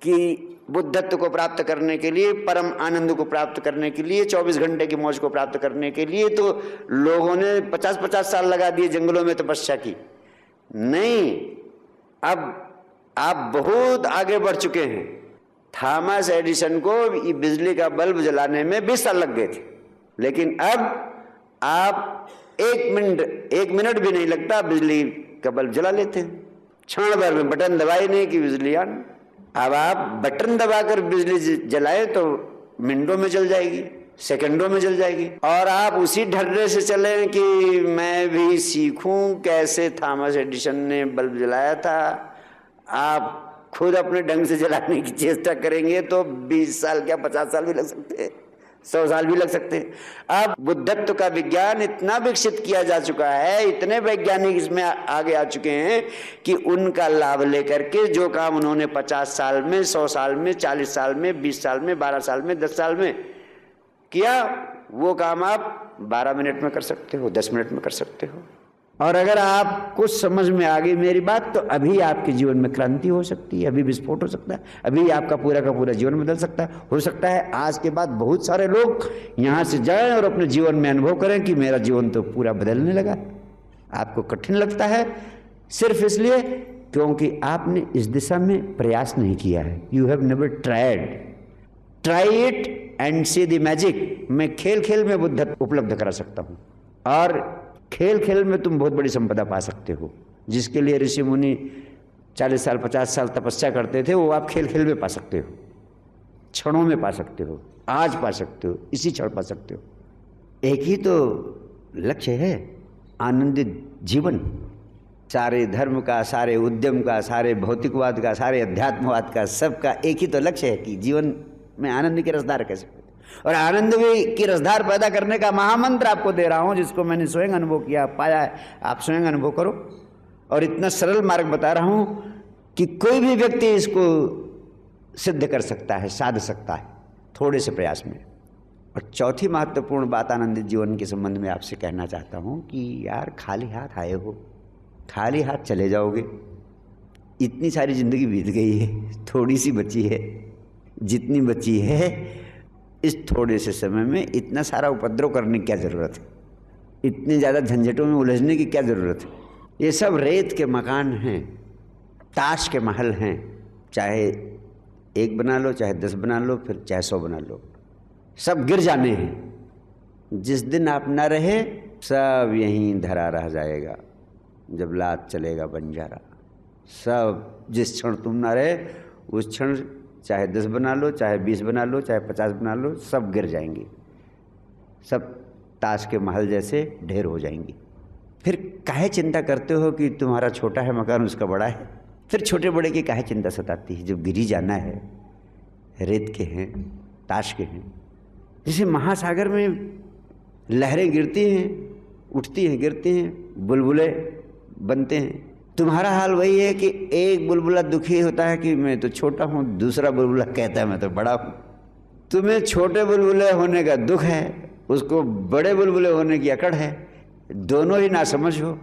कि बुद्धत्व को प्राप्त करने के लिए, परम आनंद को प्राप्त करने के लिए, 24 घंटे की मौज को प्राप्त करने के लिए तो लोगों ने 50-50 साल लगा दिए जंगलों में तपस्या की। नहीं, अब आप बहुत आगे बढ़ चुके हैं। थॉमस एडिसन को बिजली का बल्ब जलाने में 20 साल लग गए थे, लेकिन अब आप 1 मिनट भी नहीं लगता बिजली का बल्ब जला लेते हैं। क्षण भर में बटन दबाई नहीं कि बिजली आन। अब आप बटन दबाकर बिजली जलाएं तो मिनटों में जल जाएगी, सेकंडों में जल जाएगी। और आप उसी ढर्रे से चलें कि मैं भी सीखूं कैसे थॉमस एडिसन ने बल्ब जलाया था। आप खुद अपने ढंग से जलाने की चेष्टा करेंगे तो 20 साल क्या 50 साल भी लग सकते हैं, 100 साल भी लग सकते हैं। अब बुद्धत्व का विज्ञान इतना विकसित किया जा चुका है, इतने वैज्ञानिक इसमें आगे आ चुके हैं कि उनका लाभ लेकर के जो काम उन्होंने 50 साल में, 100 साल में, 40 साल में, 20 साल में, 12 साल में, 10 साल में किया, वो काम आप 12 मिनट में कर सकते हो, 10 मिनट में कर सकते हो। और अगर आप कुछ समझ में आ गई मेरी बात तो अभी आपके जीवन में क्रांति हो सकती है, अभी विस्फोट हो सकता है, अभी आपका पूरा का पूरा जीवन बदल सकता है। हो सकता है आज के बाद बहुत सारे लोग यहाँ से जाएं और अपने जीवन में अनुभव करें कि मेरा जीवन तो पूरा बदलने लगा। आपको कठिन लगता है सिर्फ इसलिए क्योंकि आपने इस दिशा में प्रयास नहीं किया है। You have never tried. Try it and see the magic. मैं खेल खेल में बुद्धत्व उपलब्ध करा सकता हूँ और खेल खेल में तुम बहुत बड़ी संपदा पा सकते हो। जिसके लिए ऋषि मुनि 40 साल 50 साल तपस्या करते थे वो आप खेल खेल में पा सकते हो, क्षणों में पा सकते हो, आज पा सकते हो, इसी क्षण पा सकते हो। एक ही तो लक्ष्य है, आनंदित जीवन। सारे धर्म का, सारे उद्यम का, सारे भौतिकवाद का, सारे अध्यात्मवाद का, सबका एक ही तो लक्ष्य है कि जीवन में आनंद की रसधार कैसे हो। और आनंद की रसधार पैदा करने का महामंत्र आपको दे रहा हूं, जिसको मैंने स्वयं अनुभव किया, पाया है। आप स्वयं अनुभव करो। और इतना सरल मार्ग बता रहा हूं कि कोई भी व्यक्ति इसको सिद्ध कर सकता है, साध सकता है थोड़े से प्रयास में। और चौथी महत्वपूर्ण बात आनंदित जीवन के संबंध में आपसे कहना चाहता हूं कि यार खाली हाथ आए हो, खाली हाथ चले जाओगे। इतनी सारी जिंदगी बीत गई है, थोड़ी सी बची है। जितनी बची है, इस थोड़े से समय में इतना सारा उपद्रव करने की क्या ज़रूरत है? इतने ज़्यादा झंझटों में उलझने की क्या ज़रूरत है? ये सब रेत के मकान हैं, ताश के महल हैं। चाहे एक बना लो, चाहे 10 बना लो, फिर चाहे 100 बना लो, सब गिर जाने हैं। जिस दिन आप न रहे, सब यहीं धरा रह जाएगा। जब लात चलेगा बंजारा, सब जिस क्षण तुम ना रहे, उस क्षण चाहे 10 बना लो, चाहे 20 बना लो, चाहे 50 बना लो, सब गिर जाएंगे। सब ताश के महल जैसे ढेर हो जाएंगी। फिर काहे चिंता करते हो कि तुम्हारा छोटा है मकान, उसका बड़ा है? फिर छोटे बड़े की काहे चिंता सताती है जब गिरी जाना है? रेत के हैं, ताश के हैं। जैसे महासागर में लहरें गिरती हैं, उठती हैं, गिरती हैं, बुलबुले बनते हैं। तुम्हारा हाल वही है कि एक बुलबुला दुखी होता है कि मैं तो छोटा हूँ, दूसरा बुलबुला कहता है मैं तो बड़ा हूँ। तुम्हें छोटे बुलबुले होने का दुख है, उसको बड़े बुलबुले होने की अकड़ है। दोनों ही नासमझ हो।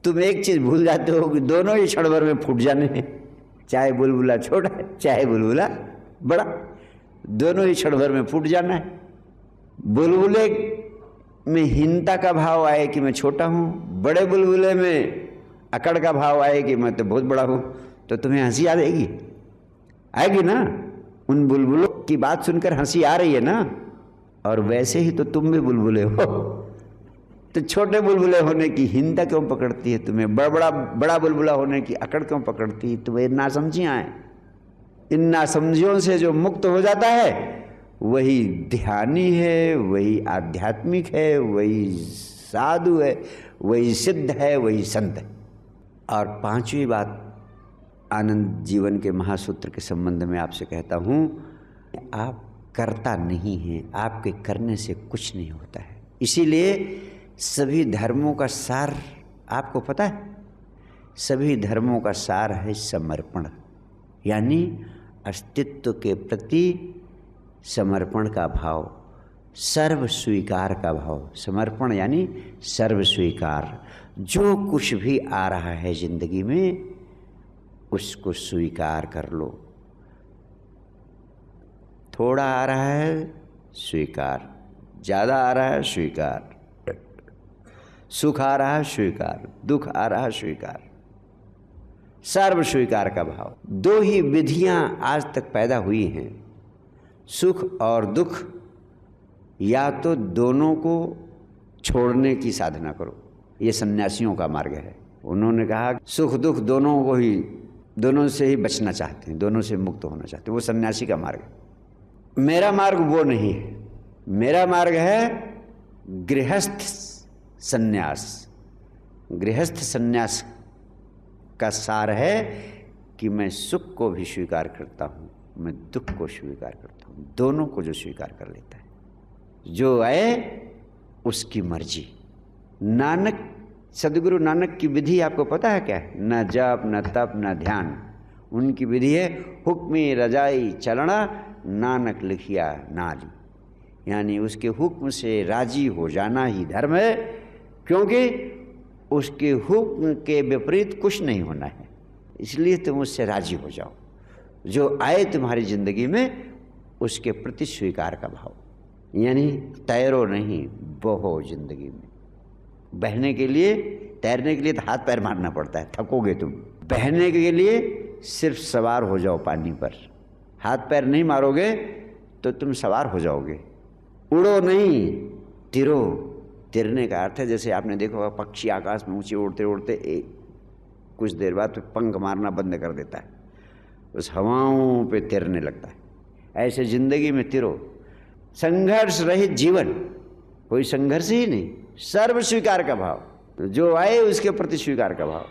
तुम एक चीज़ भूल जाते हो कि दोनों ही क्षण भर में फूट जाने हैं। चाहे बुलबुला छोटा है, चाहे बुलबुला बड़ा, दोनों ही क्षण भर में फूट जाना है। बुलबुले में हीनता का भाव आए कि मैं छोटा हूँ, बड़े बुलबुले में अकड़ का भाव आए कि मैं तो बहुत बड़ा हूँ, तो तुम्हें हंसी आ जाएगी, आएगी ना? उन बुलबुलों की बात सुनकर हंसी आ रही है ना? और वैसे ही तो तुम भी बुलबुले हो। तो छोटे बुलबुले होने की हीनता क्यों पकड़ती है तुम्हें? बड़ा बुलबुला होने की अकड़ क्यों पकड़ती है तुम्हें? नासमझियाँ हैं। इन नासमझियों से जो मुक्त हो जाता है, वही ध्यानी है, वही आध्यात्मिक है, वही साधु है, वही सिद्ध है, वही संत है। और पांचवी बात आनंद जीवन के महासूत्र के संबंध में आपसे कहता हूँ, आप करता नहीं हैं, आपके करने से कुछ नहीं होता है। इसीलिए सभी धर्मों का सार आपको पता है? सभी धर्मों का सार है समर्पण, यानी अस्तित्व के प्रति समर्पण का भाव, सर्व स्वीकार का भाव। समर्पण यानी सर्व स्वीकार। जो कुछ भी आ रहा है जिंदगी में, उसको स्वीकार कर लो। थोड़ा आ रहा है स्वीकार, ज़्यादा आ रहा है स्वीकार, सुख आ रहा है स्वीकार, दुख आ रहा है स्वीकार। सर्व स्वीकार का भाव। दो ही विधियां आज तक पैदा हुई हैं, सुख और दुख। या तो दोनों को छोड़ने की साधना करो, ये सन्यासियों का मार्ग है। उन्होंने कहा सुख दुख दोनों को ही, दोनों से ही बचना चाहते हैं, दोनों से मुक्त होना चाहते हैं, वो सन्यासी का मार्ग है। मेरा मार्ग वो नहीं है। मेरा मार्ग है गृहस्थ सन्यास। गृहस्थ सन्यास का सार है कि मैं सुख को भी स्वीकार करता हूँ, मैं दुख को स्वीकार करता हूँ। दोनों को जो स्वीकार कर लेता है, जो आए उसकी मर्जी। नानक, सदगुरु नानक की विधि आपको पता है क्या है? न जप, न तप, न ध्यान। उनकी विधि है हुक्मी रजाई चलना, नानक लिखिया नाली। यानी उसके हुक्म से राजी हो जाना ही धर्म है, क्योंकि उसके हुक्म के विपरीत कुछ नहीं होना है। इसलिए तुम उससे राजी हो जाओ। जो आए तुम्हारी जिंदगी में, उसके प्रति स्वीकार का भाव। यानी तैरो नहीं, बहो जिंदगी में। बहने के लिए, तैरने के लिए तो हाथ पैर मारना पड़ता है, थकोगे तुम। बहने के लिए सिर्फ सवार हो जाओ पानी पर। हाथ पैर नहीं मारोगे तो तुम सवार हो जाओगे। उड़ो नहीं, तिरो। तिरने का अर्थ है, जैसे आपने देखा होगा पक्षी आकाश में ऊंचे उड़ते उड़ते कुछ देर बाद तो पंख मारना बंद कर देता है, उस हवाओं पे तिरने लगता है। ऐसे जिंदगी में तिरो। संघर्ष रहित जीवन, कोई संघर्ष ही नहीं, सर्व स्वीकार का भाव। जो आए उसके प्रति स्वीकार का भाव।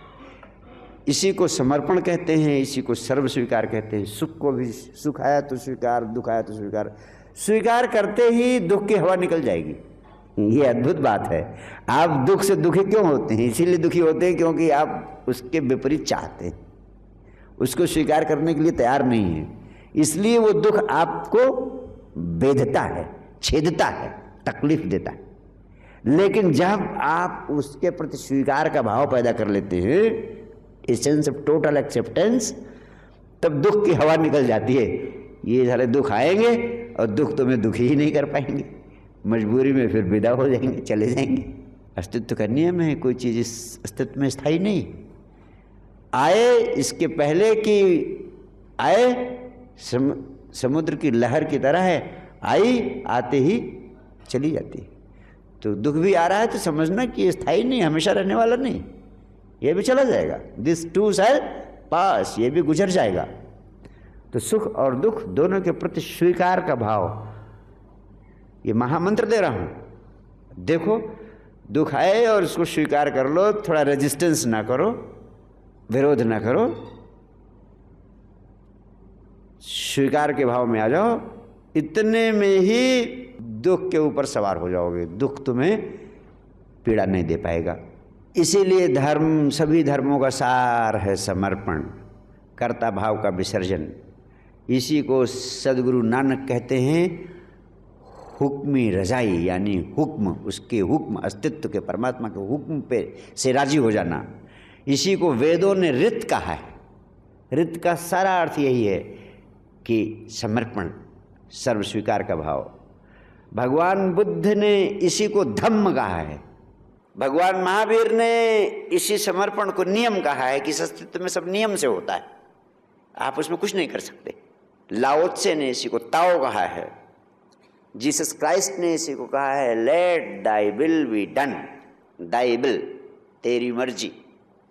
इसी को समर्पण कहते हैं, इसी को सर्व स्वीकार कहते हैं। सुख को भी सुख आया तो स्वीकार, दुख आया तो स्वीकार। स्वीकार करते ही दुख की हवा निकल जाएगी। ये अद्भुत बात है। आप दुख से दुखी क्यों होते हैं? इसीलिए दुखी होते हैं क्योंकि आप उसके विपरीत चाहते हैं, उसको स्वीकार करने के लिए तैयार नहीं है। इसलिए वो दुख आपको बेधता है, छेदता है, तकलीफ देता है। लेकिन जब आप उसके प्रति स्वीकार का भाव पैदा कर लेते हैं, एसेंस ऑफ टोटल एक्सेप्टेंस, तब दुख की हवा निकल जाती है। ये सारे दुख आएंगे और दुख तुम्हें दुखी ही नहीं कर पाएंगे, मजबूरी में फिर विदा हो जाएंगे, चले जाएंगे। अस्तित्व का नियम है, कोई चीज़ इस अस्तित्व में स्थायी नहीं। आए इसके पहले कि आए, समुद्र की लहर की तरह है, आई आते ही चली जाती है। तो दुख भी आ रहा है तो समझना कि ये स्थायी नहीं, हमेशा रहने वाला नहीं, ये भी चला जाएगा। दिस टू शैल पास, ये भी गुजर जाएगा। तो सुख और दुख दोनों के प्रति स्वीकार का भाव, ये महामंत्र दे रहा हूं। देखो, दुख आए और उसको स्वीकार कर लो, थोड़ा रेजिस्टेंस ना करो, विरोध ना करो, स्वीकार के भाव में आ जाओ। इतने में ही दुख के ऊपर सवार हो जाओगे, दुख तुम्हें पीड़ा नहीं दे पाएगा। इसीलिए धर्म, सभी धर्मों का सार है समर्पण, कर्ता भाव का विसर्जन। इसी को सदगुरु नानक कहते हैं हुक्मी रजाई, यानी हुक्म, उसके हुक्म, अस्तित्व के परमात्मा के हुक्म पे से राजी हो जाना। इसी को वेदों ने रित कहा है। रित का सारा अर्थ यही है कि समर्पण, सर्व स्वीकार का भाव। भगवान बुद्ध ने इसी को धम्म कहा है। भगवान महावीर ने इसी समर्पण को नियम कहा है कि इस अस्तित्व में सब नियम से होता है, आप उसमें कुछ नहीं कर सकते। लाओ त्से ने इसी को ताओ कहा है। जीसस क्राइस्ट ने इसी को कहा है late thy will be done, thy will, तेरी मर्जी।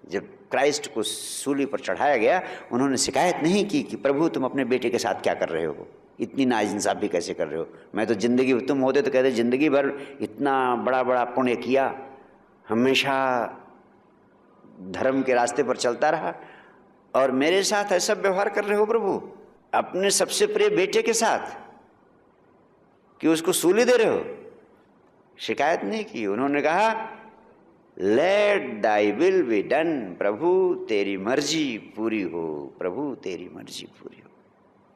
जब क्राइस्ट को सूली पर चढ़ाया गया, उन्होंने शिकायत नहीं की कि प्रभु तुम अपने बेटे के साथ क्या कर रहे हो, इतनी नाइंसाफी कैसे कर रहे हो। मैं तो जिंदगी, तुम होते तो कहते जिंदगी भर इतना बड़ा बड़ा पुण्य किया, हमेशा धर्म के रास्ते पर चलता रहा, और मेरे साथ ऐसा व्यवहार कर रहे हो प्रभु, अपने सबसे प्रिय बेटे के साथ, कि उसको सूली दे रहे हो। शिकायत नहीं की। उन्होंने कहा let thy will be done, प्रभु तेरी मर्जी पूरी हो, प्रभु तेरी मर्जी पूरी हो।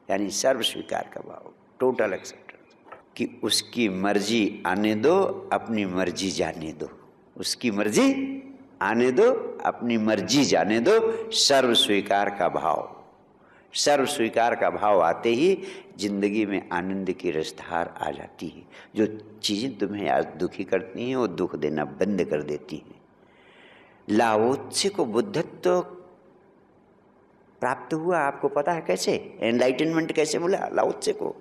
यानी सर्व स्वीकार का भाव, टोटल एक्सेप्टेंस, कि उसकी मर्जी आने दो, अपनी मर्जी जाने दो। उसकी मर्जी आने दो, अपनी मर्जी जाने दो, सर्व स्वीकार का भाव। सर्व स्वीकार का भाव आते ही जिंदगी में आनंद की रसधार आ जाती है। जो चीज़ें तुम्हें आज दुखी करती हैं वो दुख देना बंद कर देती हैं। लाओ त्से को बुद्धत्व प्राप्त हुआ, आपको पता है कैसे? एनलाइटनमेंट कैसे मिला लाओ त्से को?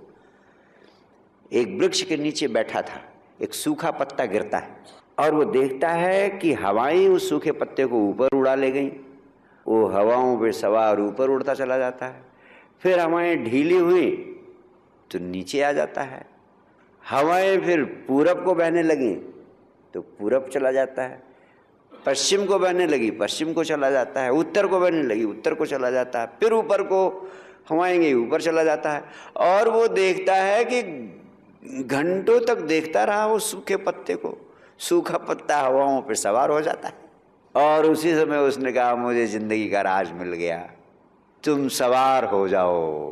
एक वृक्ष के नीचे बैठा था, एक सूखा पत्ता गिरता है और वो देखता है कि हवाएं उस सूखे पत्ते को ऊपर उड़ा ले गई। वो हवाओं पे सवार ऊपर उड़ता चला जाता है। फिर हवाएं ढीली हुई तो नीचे आ जाता है। हवाएं फिर पूरब को बहने लगी तो पूरब चला जाता है, पश्चिम को बहने लगी पश्चिम को चला जाता है, उत्तर को बहने लगी उत्तर को चला जाता है, फिर ऊपर को हवाएं गई ऊपर चला जाता है। और वो देखता है कि घंटों तक देखता रहा वो सूखे पत्ते को, सूखा पत्ता हवाओं पे सवार हो जाता है। और उसी समय उसने कहा मुझे जिंदगी का राज मिल गया, तुम सवार हो जाओ,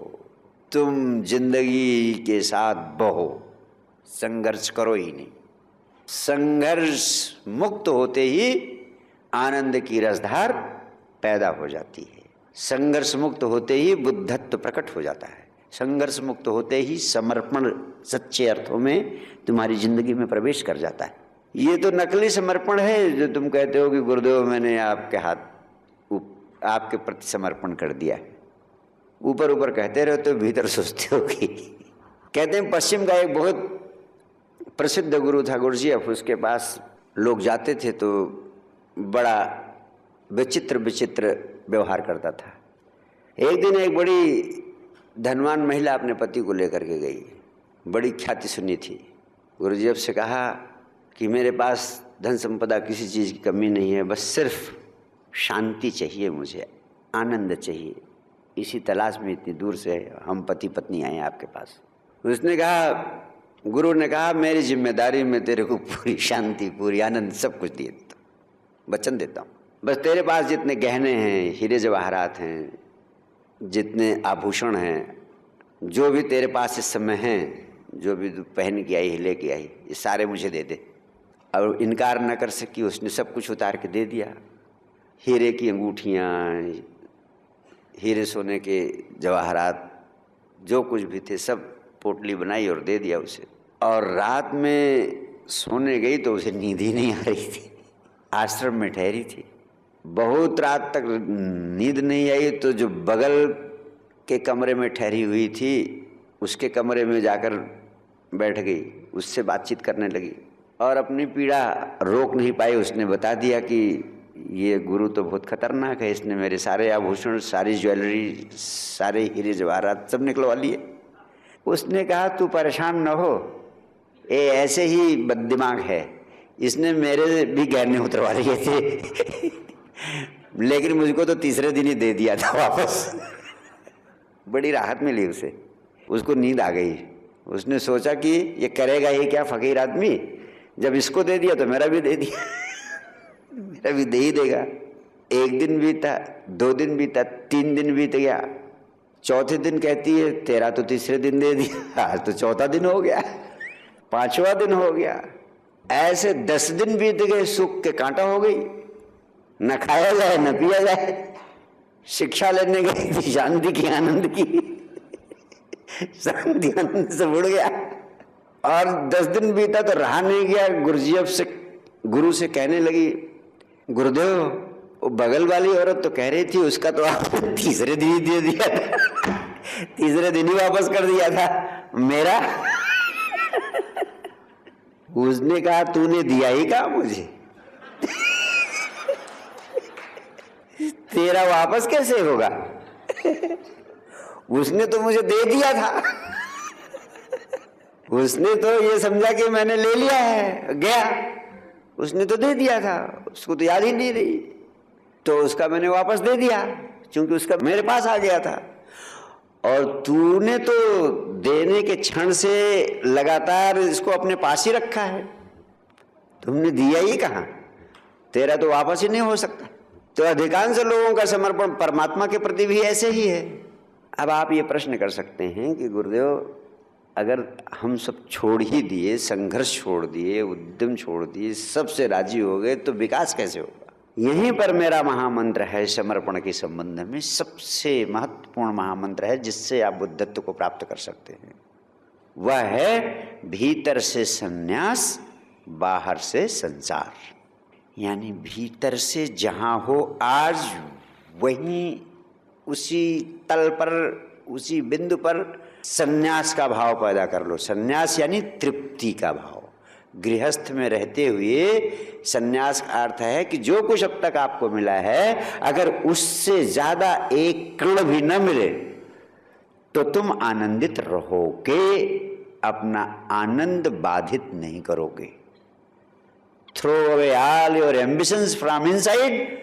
तुम जिंदगी के साथ बहो, संघर्ष करो ही नहीं। संघर्ष मुक्त होते ही आनंद की रसधार पैदा हो जाती है। संघर्ष मुक्त होते ही बुद्धत्व प्रकट हो जाता है। संघर्ष मुक्त होते ही समर्पण सच्चे अर्थों में तुम्हारी जिंदगी में प्रवेश कर जाता है। ये तो नकली समर्पण है जो तुम कहते हो कि गुरुदेव मैंने आपके हाथ आपके प्रति समर्पण कर दिया है। ऊपर ऊपर कहते रहते हो, भीतर सोचते हो कि कहते हैं पश्चिम का एक बहुत प्रसिद्ध गुरु था गुरुजीएफ, उसके पास लोग जाते थे तो बड़ा विचित्र विचित्र व्यवहार करता था। एक दिन एक बड़ी धनवान महिला अपने पति को लेकर के गई, बड़ी ख्याति सुनी थी। गुरुजीएफ से कहा कि मेरे पास धन संपदा किसी चीज़ की कमी नहीं है, बस सिर्फ शांति चाहिए मुझे, आनंद चाहिए, इसी तलाश में इतनी दूर से हम पति पत्नी आए आपके पास। उसने कहा, गुरु ने कहा, मेरी जिम्मेदारी में तेरे को पूरी शांति, पूरी आनंद, सब कुछ दिए देता हूँ, वचन देता हूँ। बस तेरे पास जितने गहने हैं, हीरे जवाहरात हैं, जितने आभूषण हैं, जो भी तेरे पास इस समय हैं, जो भी तू पहन के आई है, लेके आई, ये सारे मुझे दे दे। और इनकार न कर सकी, उसने सब कुछ उतार के दे दिया। हीरे की अंगूठियाँ, हीरे सोने के जवाहरात, जो कुछ भी थे सब पोटली बनाई और दे दिया उसे। और रात में सोने गई तो उसे नींद ही नहीं आ रही थी, आश्रम में ठहरी थी। बहुत रात तक नींद नहीं आई तो जो बगल के कमरे में ठहरी हुई थी, उसके कमरे में जाकर बैठ गई, उससे बातचीत करने लगी और अपनी पीड़ा रोक नहीं पाई। उसने बता दिया कि ये गुरु तो बहुत खतरनाक है, इसने मेरे सारे आभूषण, सारी ज्वेलरी, सारे हीरे जवाहरात सब निकलवा लिए। उसने कहा, तू परेशान न हो, ये ऐसे ही बददिमाग है, इसने मेरे भी गहने उतरवा लिए थे लेकिन मुझको तो तीसरे दिन ही दे दिया था वापस। बड़ी राहत मिली उसे, उसको नींद आ गई। उसने सोचा कि ये करेगा ही क्या फकीर आदमी, जब इसको दे दिया तो मेरा भी दे दिया मेरा भी दे ही देगा। एक दिन बीता, 2 दिन बीता, 3 दिन बीत गया, चौथे दिन कहती है, तेरा तो तीसरे दिन दे दिया, आज तो चौथा दिन हो गया, 5वां दिन हो गया। ऐसे 10 दिन बीत गए, सुख के कांटा हो गई, न खाया जाए न पिया जाए। शिक्षा लेने गई थी शांति की, आनंद की, शांति आनंद से उड़ गया। और 10 दिन बीता तो रहा नहीं गया, गुरु से कहने लगी, गुरुदेव, वो बगल वाली औरत तो कह रही थी उसका तो आपने तीसरे दिन ही दे दिया था, तीसरे दिन ही वापस कर दिया था, मेरा उसने कहा, तूने दिया ही कहा मुझे तेरा वापस कैसे होगा उसने तो मुझे दे दिया था। उसने तो ये समझा कि मैंने ले लिया है, गया, उसने तो दे दिया था, उसको तो याद ही नहीं रही, तो उसका मैंने वापस दे दिया क्योंकि उसका मेरे पास आ गया था। और तूने तो देने के क्षण से लगातार इसको अपने पास ही रखा है, तुमने दिया ही कहाँ, तेरा तो वापस ही नहीं हो सकता। तो अधिकांश लोगों का समर्पण परमात्मा के प्रति भी ऐसे ही है। अब आप ये प्रश्न कर सकते हैं कि गुरुदेव, अगर हम सब छोड़ ही दिए, संघर्ष छोड़ दिए, उद्यम छोड़ दिए, सबसे राजी हो गए, तो विकास कैसे होगा? यहीं पर मेरा महामंत्र है, समर्पण के संबंध में सबसे महत्वपूर्ण महामंत्र है, जिससे आप बुद्धत्व को प्राप्त कर सकते हैं। वह है भीतर से संन्यास, बाहर से संसार। यानी भीतर से जहां हो आज, वहीं उसी तल पर, उसी बिंदु पर संन्यास का भाव पैदा कर लो। संन्यास यानी तृप्ति का भाव। गृहस्थ में रहते हुए संन्यास का अर्थ है कि जो कुछ अब तक आपको मिला है, अगर उससे ज्यादा एक कण भी न मिले तो तुम आनंदित रहोगे, अपना आनंद बाधित नहीं करोगे। Throw away all your ambitions from inside,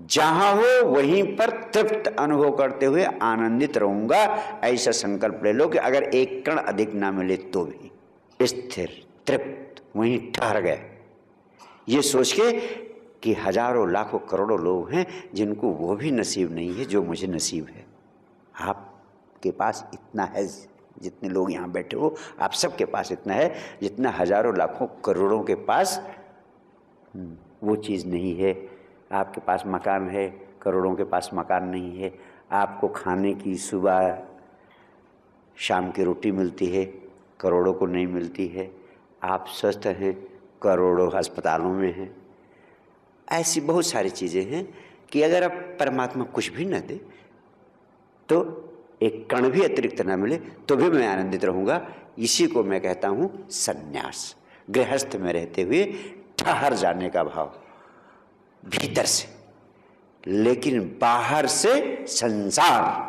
जहां हो वहीं पर तृप्त अनुभव करते हुए आनंदित रहूंगा, ऐसा संकल्प ले लो कि अगर एक कण अधिक ना मिले तो भी स्थिर तृप्त वहीं ठहर गए। ये सोच के कि हजारों लाखों करोड़ों लोग हैं जिनको वो भी नसीब नहीं है जो मुझे नसीब है। आपके पास इतना है, जितने लोग यहाँ बैठे हो, आप सबके पास इतना है जितना हजारों लाखों करोड़ों के पास वो चीज़ नहीं है। आपके पास मकान है, करोड़ों के पास मकान नहीं है। आपको खाने की सुबह शाम की रोटी मिलती है, करोड़ों को नहीं मिलती है। आप स्वस्थ हैं, करोड़ों अस्पतालों में हैं। ऐसी बहुत सारी चीज़ें हैं कि अगर आप परमात्मा कुछ भी न दे, तो एक कण भी अतिरिक्त न मिले तो भी मैं आनंदित रहूँगा। इसी को मैं कहता हूँ संन्यास। गृहस्थ में रहते हुए ठहर जाने का भाव भीतर से, लेकिन बाहर से संसार।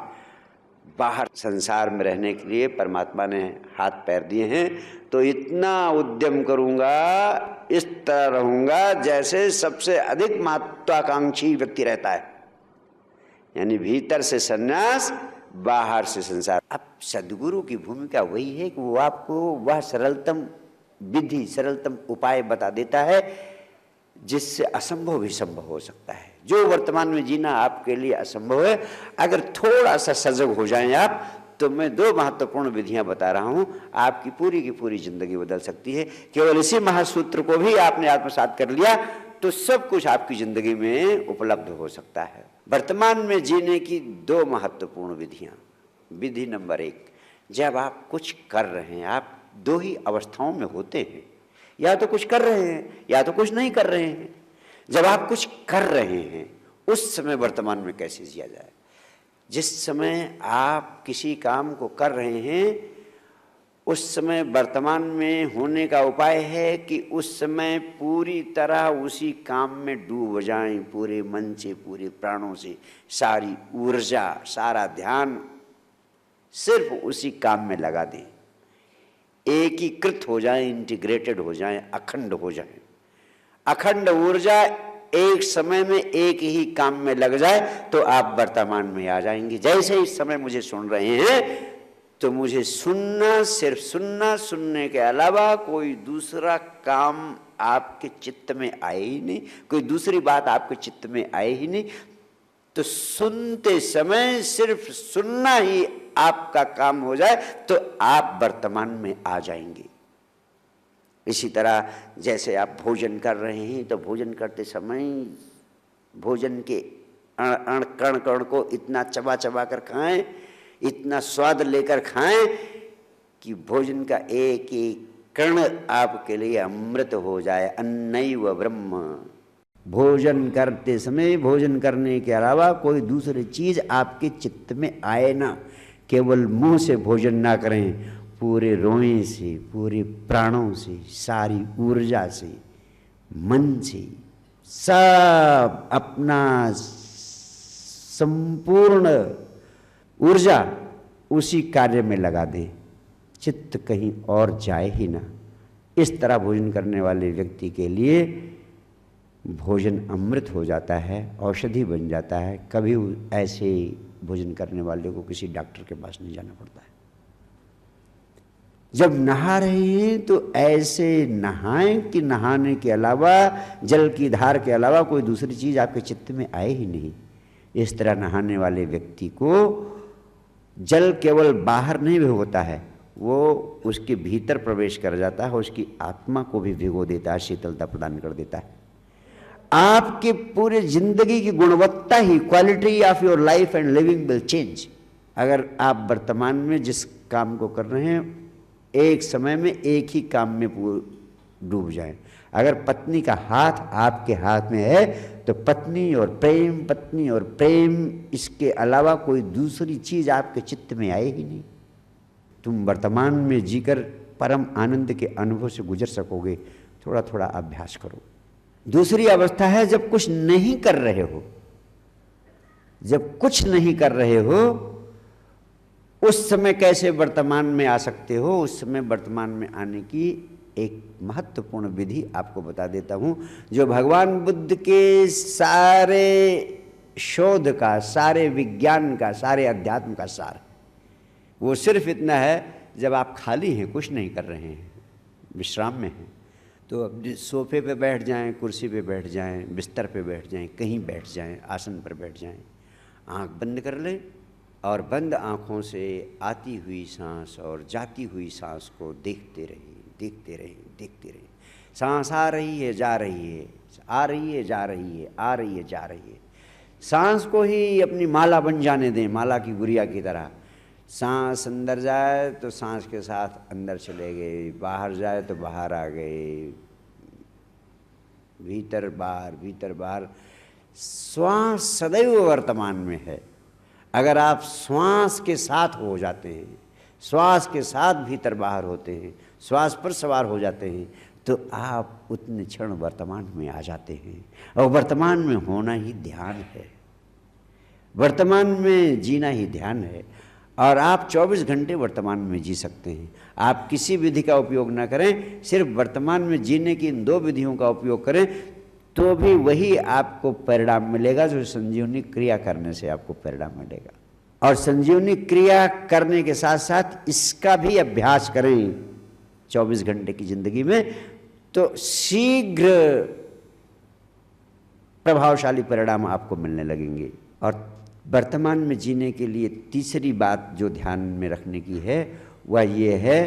बाहर संसार में रहने के लिए परमात्मा ने हाथ पैर दिए हैं, तो इतना उद्यम करूंगा, इस तरह रहूंगा जैसे सबसे अधिक महत्वाकांक्षी व्यक्ति रहता है। यानी भीतर से सन्यास, बाहर से संसार। अब सदगुरु की भूमिका वही है कि वो आपको वह सरलतम विधि, सरलतम उपाय बता देता है जिससे असंभव भी संभव हो सकता है। जो वर्तमान में जीना आपके लिए असंभव है, अगर थोड़ा सा सजग हो जाएं आप, तो मैं 2 महत्वपूर्ण विधियां बता रहा हूं, आपकी पूरी की पूरी जिंदगी बदल सकती है। केवल इसी महासूत्र को भी आपने आत्मसात कर लिया तो सब कुछ आपकी जिंदगी में उपलब्ध हो सकता है। वर्तमान में जीने की 2 महत्वपूर्ण विधियां। विधि नंबर 1, जब आप कुछ कर रहे हैं, आप 2 ही अवस्थाओं में होते हैं, या तो कुछ कर रहे हैं या तो कुछ नहीं कर रहे हैं। जब आप कुछ कर रहे हैं उस समय वर्तमान में कैसे जिया जाए। जिस समय आप किसी काम को कर रहे हैं उस समय वर्तमान में होने का उपाय है कि उस समय पूरी तरह उसी काम में डूब जाएं, पूरे मन से, पूरे प्राणों से, सारी ऊर्जा, सारा ध्यान सिर्फ उसी काम में लगा दें, एकीकृत हो जाएं, इंटीग्रेटेड हो जाएं, अखंड हो जाएं। अखंड ऊर्जा एक समय में एक ही काम में लग जाए तो आप वर्तमान में आ जाएंगे। जैसे इस समय मुझे सुन रहे हैं तो मुझे सुनना, सिर्फ सुनना, सुनने के अलावा कोई दूसरा काम आपके चित्त में आए ही नहीं, कोई दूसरी बात आपके चित्त में आए ही नहीं। तो सुनते समय सिर्फ सुनना ही आपका काम हो जाए तो आप वर्तमान में आ जाएंगे। इसी तरह जैसे आप भोजन कर रहे हैं तो भोजन करते समय भोजन के कण कण को इतना चबा चबा कर खाएं, इतना स्वाद लेकर खाएं कि भोजन का एक एक कण आपके लिए अमृत हो जाए। अन्नैव ब्रह्म। भोजन करते समय भोजन करने के अलावा कोई दूसरी चीज आपके चित्त में आए ना। केवल मुंह से भोजन ना करें, पूरे रोए से, पूरे प्राणों से, सारी ऊर्जा से, मन से, सब अपना संपूर्ण ऊर्जा उसी कार्य में लगा दे, चित्त कहीं और जाए ही ना। इस तरह भोजन करने वाले व्यक्ति के लिए भोजन अमृत हो जाता है, औषधि बन जाता है। कभी ऐसे भोजन करने वाले को किसी डॉक्टर के पास नहीं जाना पड़ता है। जब नहा रहे हैं तो ऐसे नहाएं कि नहाने के अलावा, जल की धार के अलावा कोई दूसरी चीज आपके चित्त में आए ही नहीं। इस तरह नहाने वाले व्यक्ति को जल केवल बाहर नहीं होता है, वो उसके भीतर प्रवेश कर जाता है, उसकी आत्मा को भी भिगो देता है, शीतलता प्रदान कर देता है। आपके पूरे जिंदगी की गुणवत्ता ही, quality of your life and living will change. अगर आप वर्तमान में जिस काम को कर रहे हैं एक समय में एक ही काम में डूब जाएं। अगर पत्नी का हाथ आपके हाथ में है तो पत्नी और प्रेम, पत्नी और प्रेम, इसके अलावा कोई दूसरी चीज आपके चित्त में आए ही नहीं। तुम वर्तमान में जीकर परम आनंद के अनुभव से गुजर सकोगे। थोड़ा थोड़ा अभ्यास करो। दूसरी अवस्था है जब कुछ नहीं कर रहे हो। जब कुछ नहीं कर रहे हो उस समय कैसे वर्तमान में आ सकते हो। उस समय वर्तमान में आने की एक महत्वपूर्ण विधि आपको बता देता हूं, जो भगवान बुद्ध के सारे शोध का, सारे विज्ञान का, सारे अध्यात्म का सार है। वो सिर्फ इतना है, जब आप खाली हैं, कुछ नहीं कर रहे हैं, विश्राम में हैं, तो अपने सोफे पे बैठ जाएं, कुर्सी पे बैठ जाएं, बिस्तर पे बैठ जाएं, कहीं बैठ जाएं, आसन पर बैठ जाएं, आंख बंद कर लें और बंद आँखों से आती हुई सांस और जाती हुई सांस को देखते रहिए, देखते रहिए, देखते रहिए। सांस आ रही है, जा रही है, आ रही है, जा रही है, आ रही है, जा रही है। सांस को ही अपनी माला बन जाने दें, माला की गुड़िया की तरह। सांस अंदर जाए तो सांस के साथ अंदर चले गए, बाहर जाए तो बाहर आ गए, भीतर बाहर, भीतर बाहर। श्वास सदैव वर्तमान में है। अगर आप श्वास के साथ हो जाते हैं, श्वास के साथ भीतर बाहर होते हैं, श्वास पर सवार हो जाते हैं, तो आप उतने क्षण वर्तमान में आ जाते हैं। और वर्तमान में होना ही ध्यान है, वर्तमान में जीना ही ध्यान है। और आप 24 घंटे वर्तमान में जी सकते हैं। आप किसी विधि का उपयोग ना करें, सिर्फ वर्तमान में जीने की इन 2 विधियों का उपयोग करें तो भी वही आपको परिणाम मिलेगा जो संजीवनी क्रिया करने से आपको परिणाम मिलेगा। और संजीवनी क्रिया करने के साथ साथ इसका भी अभ्यास करें 24 घंटे की जिंदगी में, तो शीघ्र प्रभावशाली परिणाम आपको मिलने लगेंगे। और वर्तमान में जीने के लिए तीसरी बात जो ध्यान में रखने की है वह ये है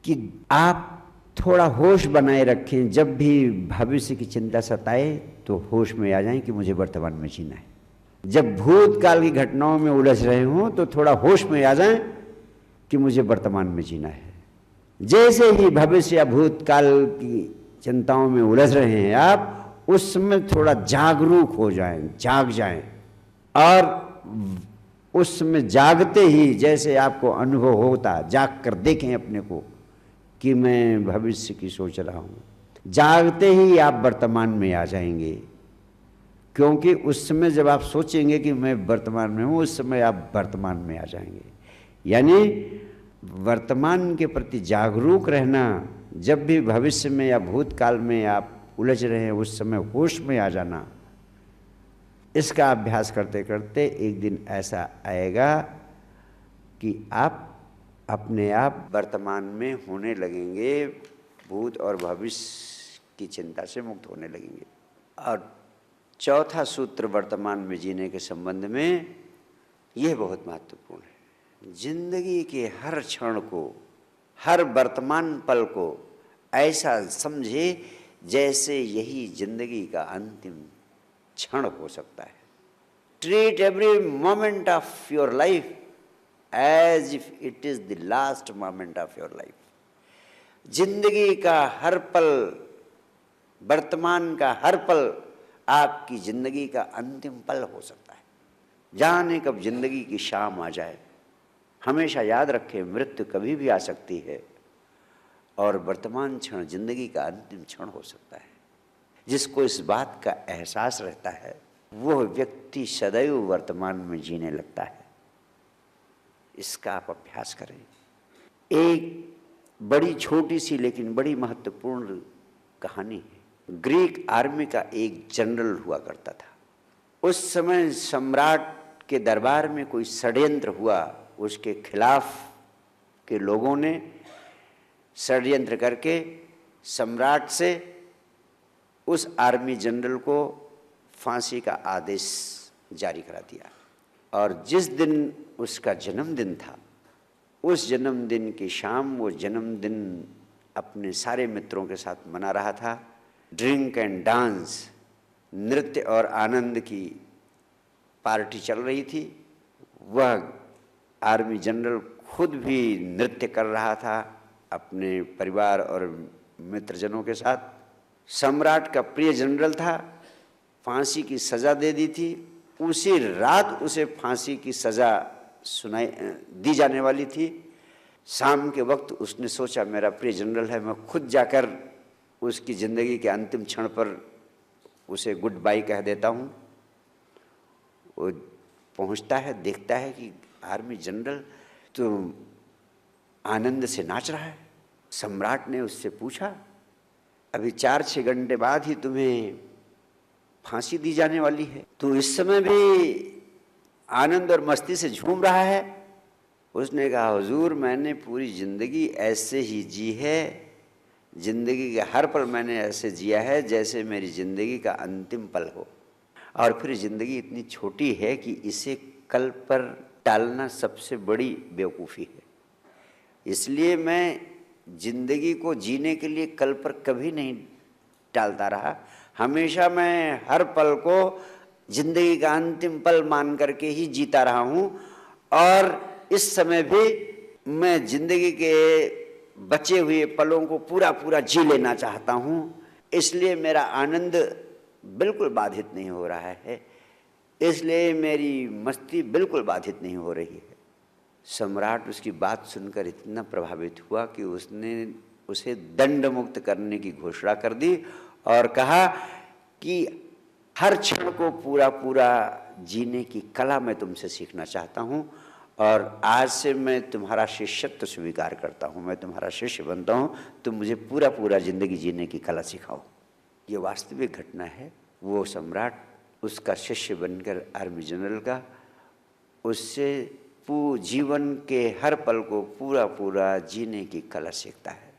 कि आप थोड़ा होश बनाए रखें। जब भी भविष्य की चिंता सताए तो होश में आ जाएं कि मुझे वर्तमान में जीना है। जब भूतकाल की घटनाओं में उलझ रहे हों तो थोड़ा होश में आ जाएं कि मुझे वर्तमान में जीना है। जैसे ही भविष्य या भूतकाल की चिंताओं में उलझ रहे हैं आप, उस समय थोड़ा जागरूक हो जाएं, जाग जाएं। और उस समय जागते ही जैसे आपको अनुभव होता, जाग कर देखें अपने को कि मैं भविष्य की सोच रहा हूँ। जागते ही आप वर्तमान में आ जाएंगे, क्योंकि उस समय जब आप सोचेंगे कि मैं वर्तमान में हूँ, उस समय आप वर्तमान में आ जाएंगे। यानी वर्तमान के प्रति जागरूक रहना। जब भी भविष्य में या भूतकाल में आप उलझ रहे हैं उस समय होश में आ जाना। इसका अभ्यास करते करते एक दिन ऐसा आएगा कि आप अपने आप वर्तमान में होने लगेंगे, भूत और भविष्य की चिंता से मुक्त होने लगेंगे। और चौथा सूत्र वर्तमान में जीने के संबंध में यह बहुत महत्वपूर्ण है। जिंदगी के हर क्षण को, हर वर्तमान पल को ऐसा समझे जैसे यही जिंदगी का अंतिम क्षण हो सकता है। Treat every moment of your life as if it is the last moment of your life. जिंदगी का हर पल, वर्तमान का हर पल आपकी जिंदगी का अंतिम पल हो सकता है। जाने कब जिंदगी की शाम आ जाए। हमेशा याद रखें, मृत्यु कभी भी आ सकती है और वर्तमान क्षण जिंदगी का अंतिम क्षण हो सकता है। जिसको इस बात का एहसास रहता है वह व्यक्ति सदैव वर्तमान में जीने लगता है। इसका आप अभ्यास करें। एक बड़ी छोटी सी लेकिन बड़ी महत्वपूर्ण कहानी है। ग्रीक आर्मी का एक जनरल हुआ करता था। उस समय सम्राट के दरबार में कोई षड्यंत्र हुआ। उसके खिलाफ के लोगों ने षड्यंत्र करके सम्राट से उस आर्मी जनरल को फांसी का आदेश जारी करा दिया। और जिस दिन उसका जन्मदिन था, उस जन्मदिन की शाम वो जन्मदिन अपने सारे मित्रों के साथ मना रहा था। ड्रिंक एंड डांस, नृत्य और आनंद की पार्टी चल रही थी। वह आर्मी जनरल खुद भी नृत्य कर रहा था अपने परिवार और मित्रजनों के साथ। सम्राट का प्रिय जनरल था, फांसी की सज़ा दे दी थी। उसी रात उसे फांसी की सज़ा दी जाने वाली थी। शाम के वक्त उसने सोचा मेरा प्रिय जनरल है, मैं खुद जाकर उसकी ज़िंदगी के अंतिम क्षण पर उसे गुड बाय कह देता हूँ। वो पहुँचता है, देखता है कि आर्मी जनरल तो आनंद से नाच रहा है। सम्राट ने उससे पूछा, अभी 4-6 घंटे बाद ही तुम्हें फांसी दी जाने वाली है, तो इस समय भी आनंद और मस्ती से झूम रहा है। उसने कहा, हुजूर मैंने पूरी ज़िंदगी ऐसे ही जी है। ज़िंदगी के हर पल मैंने ऐसे जिया है जैसे मेरी ज़िंदगी का अंतिम पल हो। और फिर ज़िंदगी इतनी छोटी है कि इसे कल पर टालना सबसे बड़ी बेवकूफ़ी है। इसलिए मैं ज़िंदगी को जीने के लिए कल पर कभी नहीं टालता रहा। हमेशा मैं हर पल को ज़िंदगी का अंतिम पल मान करके ही जीता रहा हूँ। और इस समय भी मैं ज़िंदगी के बचे हुए पलों को पूरा पूरा जी लेना चाहता हूँ। इसलिए मेरा आनंद बिल्कुल बाधित नहीं हो रहा है, इसलिए मेरी मस्ती बिल्कुल बाधित नहीं हो रही है। सम्राट उसकी बात सुनकर इतना प्रभावित हुआ कि उसने उसे दंड मुक्त करने की घोषणा कर दी और कहा कि हर क्षण को पूरा पूरा जीने की कला मैं तुमसे सीखना चाहता हूँ और आज से मैं तुम्हारा शिष्यत्व स्वीकार करता हूँ, मैं तुम्हारा शिष्य बनता हूँ। तुम मुझे पूरा पूरा जिंदगी जीने की कला सिखाओ। ये वास्तविक घटना है। वो सम्राट उसका शिष्य बनकर आर्मी जनरल का, उससे जीवन के हर पल को पूरा पूरा जीने की कला सीखता है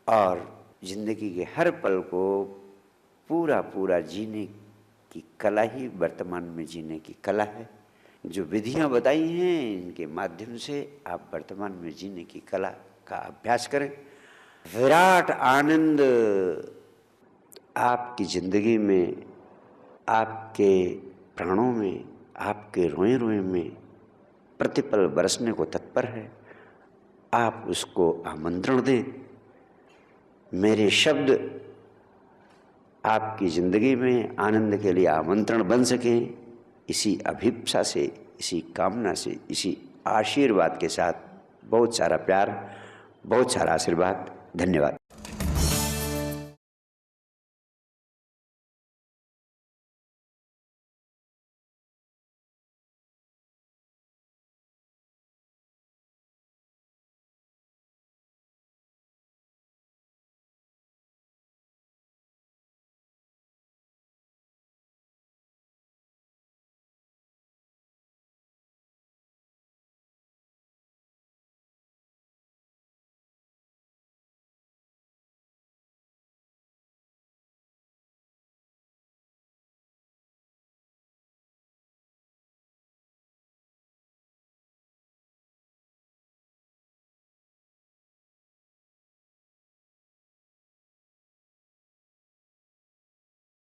और जिंदगी के हर पल को पूरा पूरा जीने की कला ही वर्तमान में जीने की कला है। जो विधियां बताई हैं इनके माध्यम से आप वर्तमान में जीने की कला का अभ्यास करें। विराट आनंद आपकी जिंदगी में, आपके प्राणों में, आपके रोए रोए में प्रतिपल बरसने को तत्पर है। आप उसको आमंत्रण दें। मेरे शब्द आपकी जिंदगी में आनंद के लिए आमंत्रण बन सकें, इसी अभिप्सा से, इसी कामना से, इसी आशीर्वाद के साथ बहुत सारा प्यार, बहुत सारा आशीर्वाद। धन्यवाद।